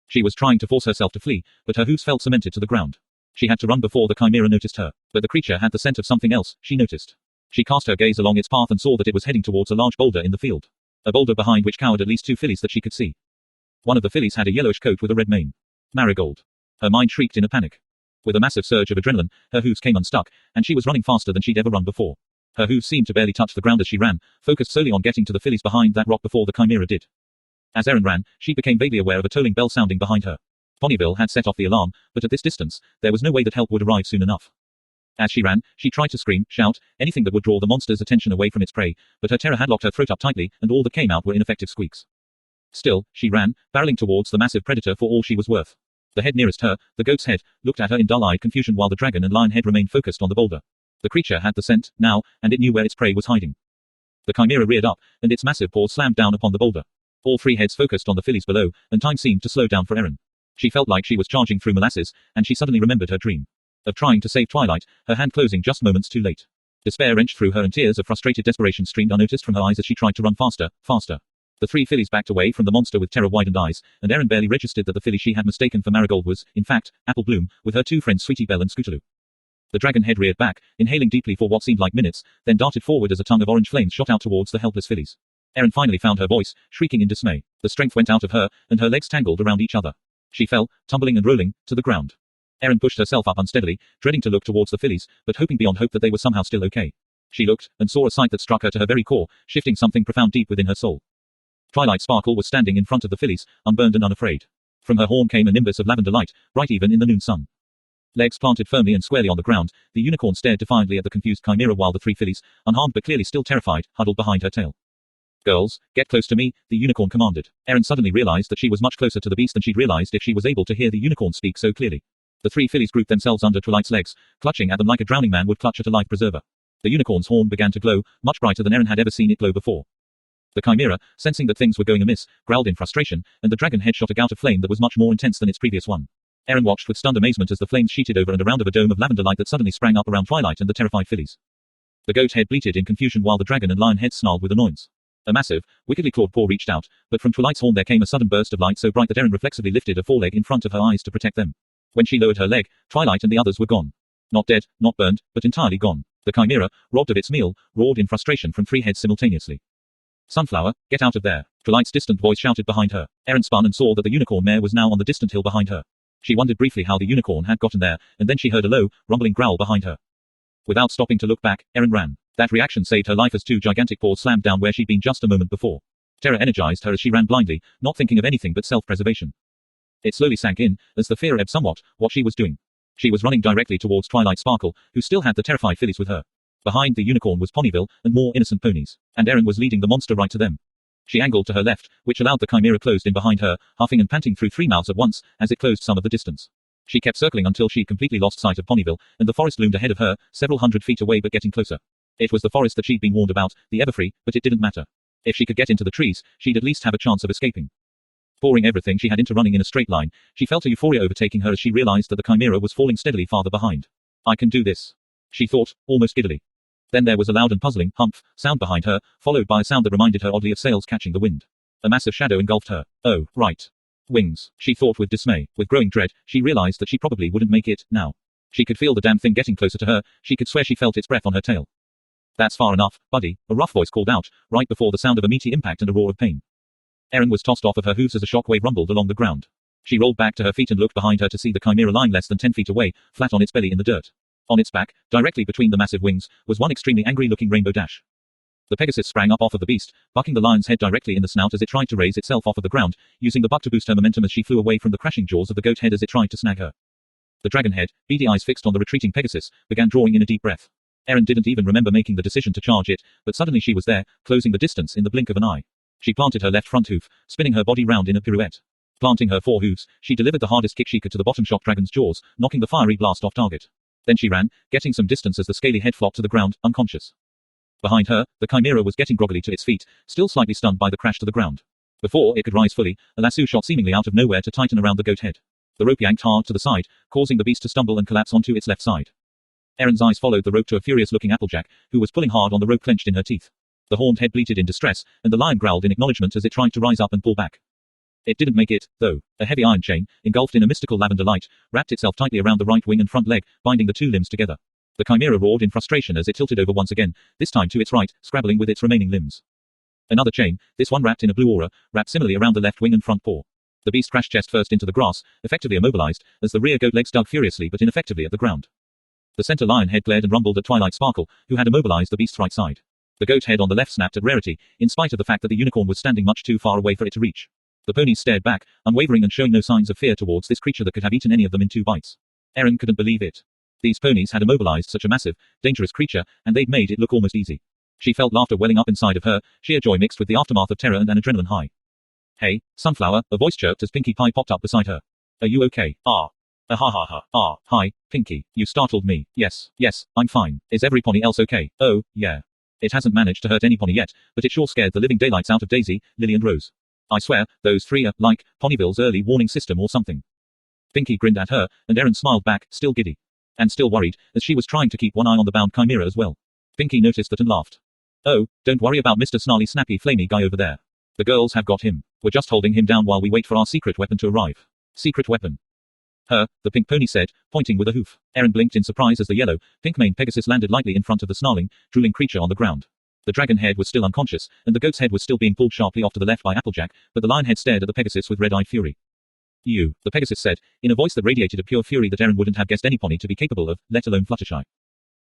She was trying to force herself to flee, but her hooves felt cemented to the ground. She had to run before the chimera noticed her, but the creature had the scent of something else, she noticed. She cast her gaze along its path and saw that it was heading towards a large boulder in the field. A boulder behind which cowered at least 2 fillies that she could see. One of the fillies had a yellowish coat with a red mane. Marigold. Her mind shrieked in a panic. With a massive surge of adrenaline, her hooves came unstuck, and she was running faster than she'd ever run before. Her hooves seemed to barely touch the ground as she ran, focused solely on getting to the fillies behind that rock before the chimera did. As Erin ran, she became vaguely aware of a tolling bell sounding behind her. Ponyville had set off the alarm, but at this distance, there was no way that help would arrive soon enough. As she ran, she tried to scream, shout, anything that would draw the monster's attention away from its prey, but her terror had locked her throat up tightly, and all that came out were ineffective squeaks. Still, she ran, barreling towards the massive predator for all she was worth. The head nearest her, the goat's head, looked at her in dull-eyed confusion while the dragon and lion head remained focused on the boulder. The creature had the scent, now, and it knew where its prey was hiding. The chimera reared up, and its massive paws slammed down upon the boulder. All 3 heads focused on the fillies below, and time seemed to slow down for Erin. She felt like she was charging through molasses, and she suddenly remembered her dream. Of trying to save Twilight, her hand closing just moments too late. Despair wrenched through her and tears of frustrated desperation streamed unnoticed from her eyes as she tried to run faster, faster. The 3 fillies backed away from the monster with terror-widened eyes, and Erin barely registered that the filly she had mistaken for Marigold was, in fact, Apple Bloom, with her 2 friends Sweetie Belle and Scootaloo. The dragon head reared back, inhaling deeply for what seemed like minutes, then darted forward as a tongue of orange flames shot out towards the helpless fillies. Erin finally found her voice, shrieking in dismay. The strength went out of her, and her legs tangled around each other. She fell, tumbling and rolling, to the ground. Erin pushed herself up unsteadily, dreading to look towards the fillies, but hoping beyond hope that they were somehow still okay. She looked, and saw a sight that struck her to her very core, shifting something profound deep within her soul. Twilight Sparkle was standing in front of the fillies, unburned and unafraid. From her horn came a nimbus of lavender light, bright even in the noon sun. Legs planted firmly and squarely on the ground, the unicorn stared defiantly at the confused chimera while the 3 fillies, unharmed but clearly still terrified, huddled behind her tail. Girls, get close to me, the unicorn commanded. Erin suddenly realized that she was much closer to the beast than she'd realized if she was able to hear the unicorn speak so clearly. The 3 fillies grouped themselves under Twilight's legs, clutching at them like a drowning man would clutch at a life preserver. The unicorn's horn began to glow, much brighter than Erin had ever seen it glow before. The chimera, sensing that things were going amiss, growled in frustration, and the dragon head shot a gout of flame that was much more intense than its previous one. Erin watched with stunned amazement as the flames sheeted over and around of a dome of lavender light that suddenly sprang up around Twilight and the terrified fillies. The goat head bleated in confusion while the dragon and lion heads snarled with annoyance. A massive, wickedly clawed paw reached out, but from Twilight's horn there came a sudden burst of light so bright that Erin reflexively lifted a foreleg in front of her eyes to protect them. When she lowered her leg, Twilight and the others were gone. Not dead, not burned, but entirely gone. The chimera, robbed of its meal, roared in frustration from 3 heads simultaneously. Sunflower, get out of there, Twilight's distant voice shouted behind her. Erin spun and saw that the unicorn mare was now on the distant hill behind her. She wondered briefly how the unicorn had gotten there, and then she heard a low, rumbling growl behind her. Without stopping to look back, Erin ran. That reaction saved her life as 2 gigantic paws slammed down where she'd been just a moment before. Terror energized her as she ran blindly, not thinking of anything but self-preservation. It slowly sank in, as the fear ebbed somewhat, what she was doing. She was running directly towards Twilight Sparkle, who still had the terrified fillies with her. Behind the unicorn was Ponyville, and more innocent ponies, and Erin was leading the monster right to them. She angled to her left, which allowed the chimera closed in behind her, huffing and panting through 3 mouths at once, as it closed some of the distance. She kept circling until she completely lost sight of Ponyville, and the forest loomed ahead of her, several hundred feet away but getting closer. It was the forest that she'd been warned about, the Everfree, but it didn't matter. If she could get into the trees, she'd at least have a chance of escaping. Pouring everything she had into running in a straight line, she felt a euphoria overtaking her as she realized that the chimera was falling steadily farther behind. I can do this, she thought, almost giddily. Then there was a loud and puzzling humph sound behind her, followed by a sound that reminded her oddly of sails catching the wind. A massive shadow engulfed her. Oh, right. Wings, she thought with dismay. With growing dread, she realized that she probably wouldn't make it, now. She could feel the damn thing getting closer to her, she could swear she felt its breath on her tail. That's far enough, buddy, a rough voice called out, right before the sound of a meaty impact and a roar of pain. Erin was tossed off of her hooves as a shockwave rumbled along the ground. She rolled back to her feet and looked behind her to see the chimera lying less than 10 feet away, flat on its belly in the dirt. On its back, directly between the massive wings, was one extremely angry-looking rainbow dash. The Pegasus sprang up off of the beast, bucking the lion's head directly in the snout as it tried to raise itself off of the ground, using the buck to boost her momentum as she flew away from the crashing jaws of the goat head as it tried to snag her. The dragon head, beady eyes fixed on the retreating Pegasus, began drawing in a deep breath. Erin didn't even remember making the decision to charge it, but suddenly she was there, closing the distance in the blink of an eye. She planted her left front hoof, spinning her body round in a pirouette. Planting her 4 hooves, she delivered the hardest kick she could to the bottom shock dragon's jaws, knocking the fiery blast off target. Then she ran, getting some distance as the scaly head flopped to the ground, unconscious. Behind her, the chimera was getting groggily to its feet, still slightly stunned by the crash to the ground. Before it could rise fully, a lasso shot seemingly out of nowhere to tighten around the goat head. The rope yanked hard to the side, causing the beast to stumble and collapse onto its left side. Erin's eyes followed the rope to a furious-looking Applejack, who was pulling hard on the rope clenched in her teeth. The horned head bleated in distress, and the lion growled in acknowledgement as it tried to rise up and pull back. It didn't make it, though. A heavy iron chain, engulfed in a mystical lavender light, wrapped itself tightly around the right wing and front leg, binding the 2 limbs together. The chimera roared in frustration as it tilted over once again, this time to its right, scrabbling with its remaining limbs. Another chain, this one wrapped in a blue aura, wrapped similarly around the left wing and front paw. The beast crashed chest first into the grass, effectively immobilized, as the rear goat legs dug furiously but ineffectively at the ground. The center lion head glared and rumbled at Twilight Sparkle, who had immobilized the beast's right side. The goat head on the left snapped at Rarity, in spite of the fact that the unicorn was standing much too far away for it to reach. The ponies stared back, unwavering and showing no signs of fear towards this creature that could have eaten any of them in 2 bites. Erin couldn't believe it. These ponies had immobilized such a massive, dangerous creature, and they'd made it look almost easy. She felt laughter welling up inside of her, sheer joy mixed with the aftermath of terror and an adrenaline high. Hey, Sunflower, a voice chirped as Pinkie Pie popped up beside her. Are you okay? Ah. Ha ha ha. Ah, hi, Pinkie, you startled me. Yes, I'm fine. Is every pony else okay? Oh, yeah. It hasn't managed to hurt any pony yet, but it sure scared the living daylights out of Daisy, Lily and Rose. I swear, those 3 are, like, Ponyville's early warning system or something. Pinkie grinned at her, and Erin smiled back, still giddy. And still worried, as she was trying to keep one eye on the bound chimera as well. Pinkie noticed that and laughed. Oh, don't worry about Mr. Snarly Snappy Flamey guy over there. The girls have got him. We're just holding him down while we wait for our secret weapon to arrive. Secret weapon. The pink pony said, pointing with a hoof. Erin blinked in surprise as the yellow, pink-maned Pegasus landed lightly in front of the snarling, drooling creature on the ground. The dragon head was still unconscious, and the goat's head was still being pulled sharply off to the left by Applejack, but the lion head stared at the Pegasus with red-eyed fury. You, the Pegasus said, in a voice that radiated a pure fury that Erin wouldn't have guessed any pony to be capable of, let alone Fluttershy.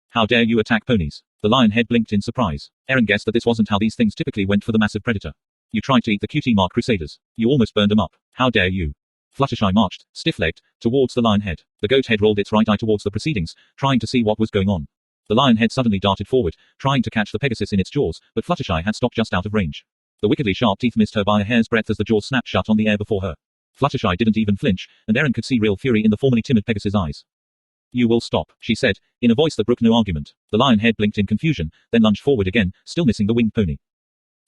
How dare you attack ponies? The lion head blinked in surprise. Erin guessed that this wasn't how these things typically went for the massive predator. You tried to eat the cutie mark crusaders. You almost burned them up. How dare you? Fluttershy marched, stiff-legged, towards the lion head. The goat head rolled its right eye towards the proceedings, trying to see what was going on. The lion head suddenly darted forward, trying to catch the Pegasus in its jaws, but Fluttershy had stopped just out of range. The wickedly sharp teeth missed her by a hair's breadth as the jaws snapped shut on the air before her. Fluttershy didn't even flinch, and Erin could see real fury in the formerly timid Pegasus' eyes. You will stop, she said, in a voice that brooked no argument. The lion head blinked in confusion, then lunged forward again, still missing the winged pony.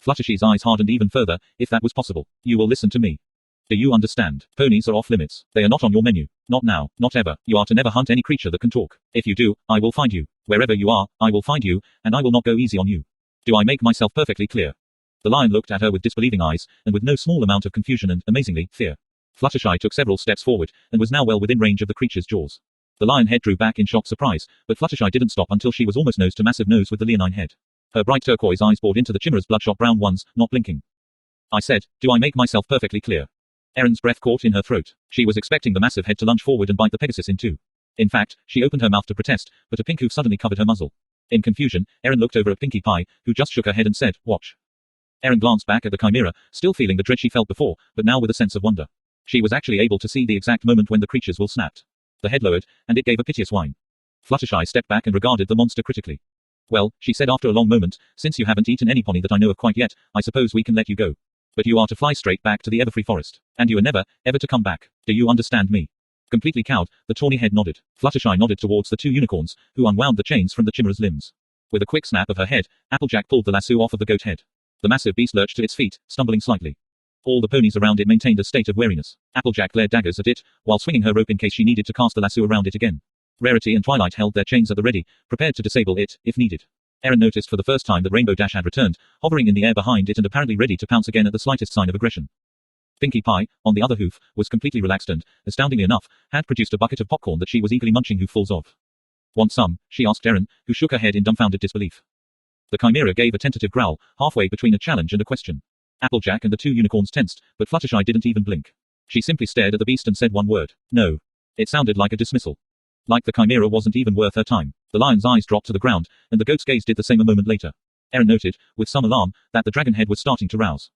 Fluttershy's eyes hardened even further, if that was possible. You will listen to me. Do you understand? Ponies are off limits. They are not on your menu. Not now, not ever. You are to never hunt any creature that can talk. If you do, I will find you. Wherever you are, I will find you, and I will not go easy on you. Do I make myself perfectly clear? The lion looked at her with disbelieving eyes, and with no small amount of confusion and, amazingly, fear. Fluttershy took several steps forward, and was now well within range of the creature's jaws. The lion head drew back in shocked surprise, but Fluttershy didn't stop until she was almost nose to massive nose with the leonine head. Her bright turquoise eyes bored into the chimera's bloodshot brown ones, not blinking. I said, do I make myself perfectly clear? Erin's breath caught in her throat. She was expecting the massive head to lunge forward and bite the Pegasus in two. In fact, she opened her mouth to protest, but a pink hoof suddenly covered her muzzle. In confusion, Erin looked over at Pinkie Pie, who just shook her head and said, watch. Erin glanced back at the chimera, still feeling the dread she felt before, but now with a sense of wonder. She was actually able to see the exact moment when the creature's will snapped. The head lowered, and it gave a piteous whine. Fluttershy stepped back and regarded the monster critically. Well, she said after a long moment, since you haven't eaten any pony that I know of quite yet, I suppose we can let you go. But you are to fly straight back to the Everfree Forest. And you are never, ever to come back. Do you understand me? Completely cowed, the tawny head nodded. Fluttershy nodded towards the 2 unicorns, who unwound the chains from the chimera's limbs. With a quick snap of her head, Applejack pulled the lasso off of the goat head. The massive beast lurched to its feet, stumbling slightly. All the ponies around it maintained a state of wariness. Applejack glared daggers at it, while swinging her rope in case she needed to cast the lasso around it again. Rarity and Twilight held their chains at the ready, prepared to disable it, if needed. Erin noticed for the first time that Rainbow Dash had returned, hovering in the air behind it and apparently ready to pounce again at the slightest sign of aggression. Pinkie Pie, on the other hoof, was completely relaxed and, astoundingly enough, had produced a bucket of popcorn that she was eagerly munching hooffuls of. Want some? She asked Erin, who shook her head in dumbfounded disbelief. The Chimera gave a tentative growl, halfway between a challenge and a question. Applejack and the 2 unicorns tensed, but Fluttershy didn't even blink. She simply stared at the beast and said one word. No. It sounded like a dismissal. Like the Chimera wasn't even worth her time. The lion's eyes dropped to the ground, and the goat's gaze did the same a moment later. Erin noted, with some alarm, that the dragon head was starting to rouse.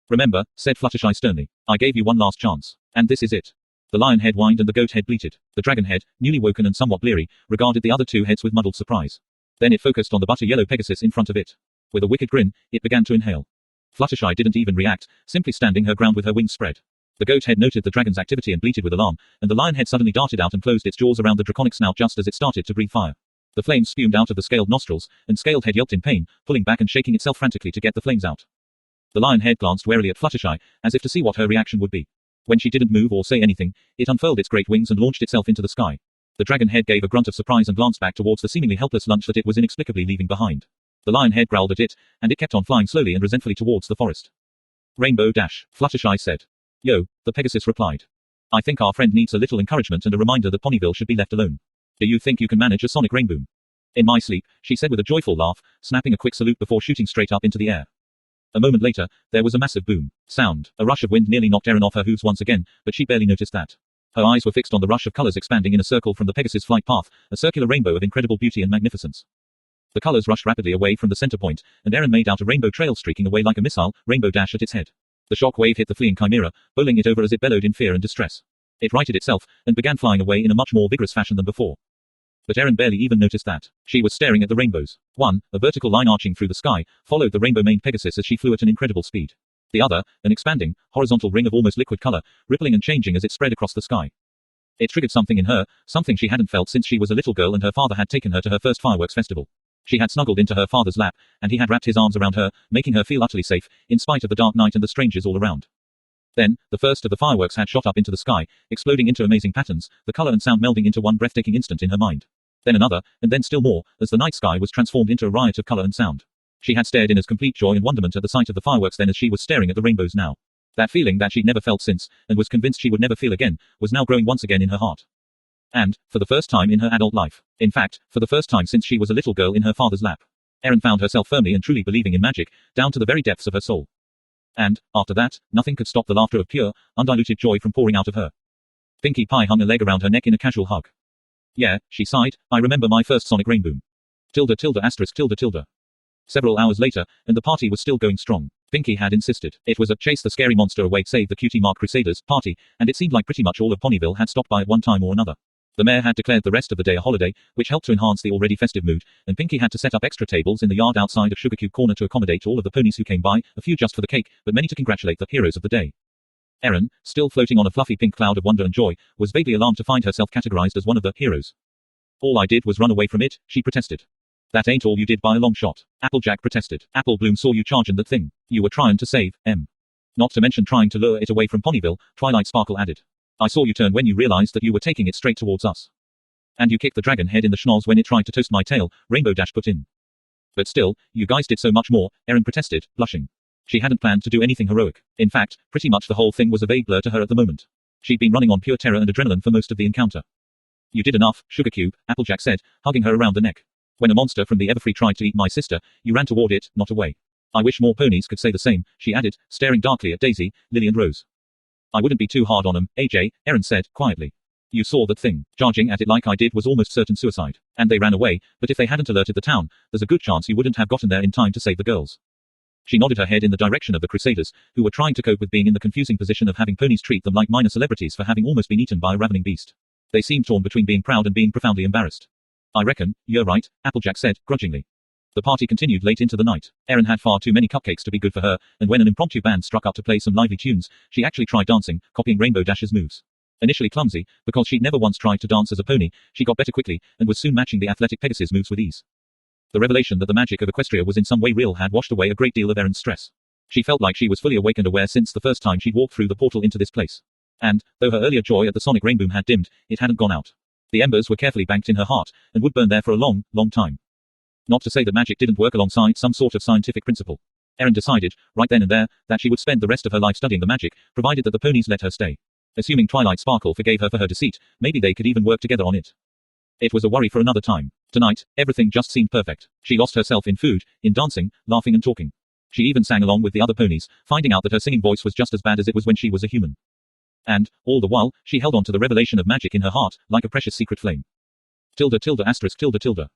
Remember, said Fluttershy sternly, I gave you one last chance. And this is it. The lion head whined and the goat head bleated. The dragon head, newly woken and somewhat bleary, regarded the other 2 heads with muddled surprise. Then it focused on the butter-yellow Pegasus in front of it. With a wicked grin, it began to inhale. Fluttershy didn't even react, simply standing her ground with her wings spread. The goat head noted the dragon's activity and bleated with alarm, and the lion head suddenly darted out and closed its jaws around the draconic snout just as it started to breathe fire. The flames spumed out of the scaled nostrils, and Scaled Head yelped in pain, pulling back and shaking itself frantically to get the flames out. The lion head glanced warily at Fluttershy, as if to see what her reaction would be. When she didn't move or say anything, it unfurled its great wings and launched itself into the sky. The dragon head gave a grunt of surprise and glanced back towards the seemingly helpless lunch that it was inexplicably leaving behind. The lion head growled at it, and it kept on flying slowly and resentfully towards the forest. Rainbow Dash, Fluttershy said. Yo, the Pegasus replied. I think our friend needs a little encouragement and a reminder that Ponyville should be left alone. Do you think you can manage a sonic rainboom? In my sleep, she said with a joyful laugh, snapping a quick salute before shooting straight up into the air. A moment later, there was a massive boom. Sound. A rush of wind nearly knocked Erin off her hooves once again, but she barely noticed that. Her eyes were fixed on the rush of colors expanding in a circle from the Pegasus flight path, a circular rainbow of incredible beauty and magnificence. The colors rushed rapidly away from the center point, and Erin made out a rainbow trail streaking away like a missile, Rainbow Dash at its head. The shock wave hit the fleeing chimera, bowling it over as it bellowed in fear and distress. It righted itself, and began flying away in a much more vigorous fashion than before. But Erin barely even noticed that. She was staring at the rainbows. One, a vertical line arching through the sky, followed the rainbow-maned Pegasus as she flew at an incredible speed. The other, an expanding, horizontal ring of almost liquid color, rippling and changing as it spread across the sky. It triggered something in her, something she hadn't felt since she was a little girl and her father had taken her to her first fireworks festival. She had snuggled into her father's lap, and he had wrapped his arms around her, making her feel utterly safe, in spite of the dark night and the strangers all around. Then, the first of the fireworks had shot up into the sky, exploding into amazing patterns, the color and sound melding into one breathtaking instant in her mind. Then another, and then still more, as the night sky was transformed into a riot of color and sound. She had stared in as complete joy and wonderment at the sight of the fireworks then as she was staring at the rainbows now. That feeling that she'd never felt since, and was convinced she would never feel again, was now growing once again in her heart. And, for the first time in her adult life, in fact, for the first time since she was a little girl in her father's lap, Erin found herself firmly and truly believing in magic, down to the very depths of her soul. And, after that, nothing could stop the laughter of pure, undiluted joy from pouring out of her. Pinkie Pie hung a leg around her neck in a casual hug. Yeah, she sighed, I remember my first sonic rainboom. Tilde tilde asterisk tilde tilde. Several hours later, and the party was still going strong. Pinkie had insisted. It was a chase the scary monster away save the cutie mark Crusaders party, and it seemed like pretty much all of Ponyville had stopped by at one time or another. The mayor had declared the rest of the day a holiday, which helped to enhance the already festive mood, and Pinkie had to set up extra tables in the yard outside of Sugarcube Corner to accommodate all of the ponies who came by, a few just for the cake, but many to congratulate the heroes of the day. Erin, still floating on a fluffy pink cloud of wonder and joy, was vaguely alarmed to find herself categorized as one of the heroes. All I did was run away from it, she protested. That ain't all you did by a long shot. Applejack protested. Apple Bloom saw you charging that thing. You were trying to save, Not to mention trying to lure it away from Ponyville, Twilight Sparkle added. I saw you turn when you realized that you were taking it straight towards us. And you kicked the dragon head in the schnoz when it tried to toast my tail, Rainbow Dash put in. But still, you guys did so much more, Erin protested, blushing. She hadn't planned to do anything heroic. In fact, pretty much the whole thing was a vague blur to her at the moment. She'd been running on pure terror and adrenaline for most of the encounter. You did enough, Sugarcube, Applejack said, hugging her around the neck. When a monster from the Everfree tried to eat my sister, you ran toward it, not away. I wish more ponies could say the same, she added, staring darkly at Daisy, Lily and Rose. I wouldn't be too hard on 'em, AJ, Erin said, quietly. You saw that thing. Charging at it like I did was almost certain suicide. And they ran away, but if they hadn't alerted the town, there's a good chance you wouldn't have gotten there in time to save the girls. She nodded her head in the direction of the Crusaders, who were trying to cope with being in the confusing position of having ponies treat them like minor celebrities for having almost been eaten by a ravening beast. They seemed torn between being proud and being profoundly embarrassed. I reckon, you're right, Applejack said, grudgingly. The party continued late into the night. Erin had far too many cupcakes to be good for her, and when an impromptu band struck up to play some lively tunes, she actually tried dancing, copying Rainbow Dash's moves. Initially clumsy, because she'd never once tried to dance as a pony, she got better quickly, and was soon matching the athletic Pegasus moves with ease. The revelation that the magic of Equestria was in some way real had washed away a great deal of Erin's stress. She felt like she was fully awake and aware since the first time she'd walked through the portal into this place. And, though her earlier joy at the sonic rainboom had dimmed, it hadn't gone out. The embers were carefully banked in her heart, and would burn there for a long, long time. Not to say that magic didn't work alongside some sort of scientific principle. Erin decided, right then and there, that she would spend the rest of her life studying the magic, provided that the ponies let her stay. Assuming Twilight Sparkle forgave her for her deceit, maybe they could even work together on it. It was a worry for another time. Tonight, everything just seemed perfect. She lost herself in food, in dancing, laughing and talking. She even sang along with the other ponies, finding out that her singing voice was just as bad as it was when she was a human. And, all the while, she held on to the revelation of magic in her heart, like a precious secret flame. Tilde tilde asterisk tilde tilde.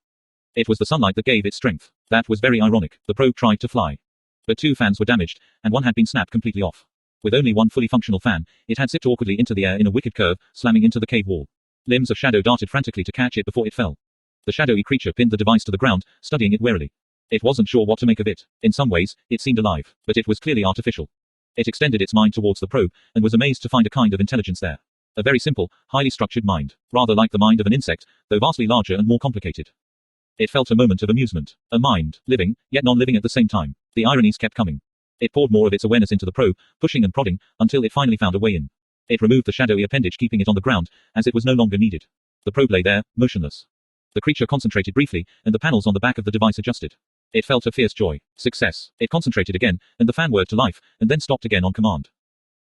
It was the sunlight that gave it strength. That was very ironic. The probe tried to fly. But 2 fans were damaged, and one had been snapped completely off. With only one fully functional fan, it had zipped awkwardly into the air in a wicked curve, slamming into the cave wall. Limbs of Shadow darted frantically to catch it before it fell. The shadowy creature pinned the device to the ground, studying it warily. It wasn't sure what to make of it. In some ways, it seemed alive, but it was clearly artificial. It extended its mind towards the probe, and was amazed to find a kind of intelligence there. A very simple, highly structured mind, rather like the mind of an insect, though vastly larger and more complicated. It felt a moment of amusement. A mind, living, yet non-living at the same time. The ironies kept coming. It poured more of its awareness into the probe, pushing and prodding, until it finally found a way in. It removed the shadowy appendage, keeping it on the ground, as it was no longer needed. The probe lay there, motionless. The creature concentrated briefly, and the panels on the back of the device adjusted. It felt a fierce joy. Success. It concentrated again, and the fan whirred to life, and then stopped again on command.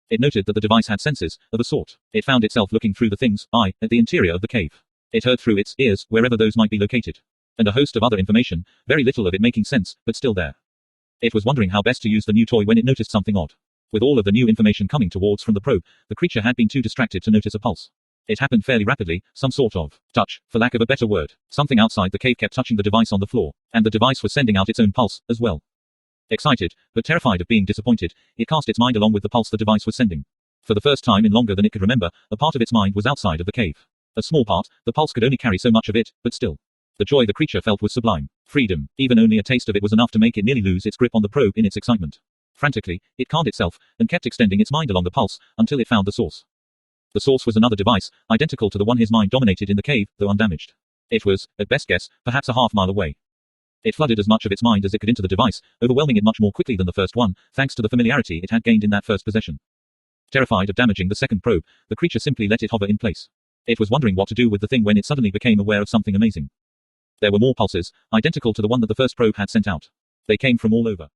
It noted that the device had senses, of a sort. It found itself looking through the thing's eye, at the interior of the cave. It heard through its ears, wherever those might be located. And a host of other information, very little of it making sense, but still there. It was wondering how best to use the new toy when it noticed something odd. With all of the new information coming towards from the probe, the creature had been too distracted to notice a pulse. It happened fairly rapidly, some sort of touch, for lack of a better word. Something outside the cave kept touching the device on the floor, and the device was sending out its own pulse, as well. Excited, but terrified of being disappointed, it cast its mind along with the pulse the device was sending. For the first time in longer than it could remember, a part of its mind was outside of the cave. A small part, the pulse could only carry so much of it, but still. The joy the creature felt was sublime. Freedom. Even only a taste of it was enough to make it nearly lose its grip on the probe in its excitement. Frantically, it calmed itself, and kept extending its mind along the pulse, until it found the source. The source was another device, identical to the one his mind dominated in the cave, though undamaged. It was, at best guess, perhaps a half-mile away. It flooded as much of its mind as it could into the device, overwhelming it much more quickly than the first one, thanks to the familiarity it had gained in that first possession. Terrified of damaging the second probe, the creature simply let it hover in place. It was wondering what to do with the thing when it suddenly became aware of something amazing. There were more pulses, identical to the one that the first probe had sent out. They came from all over.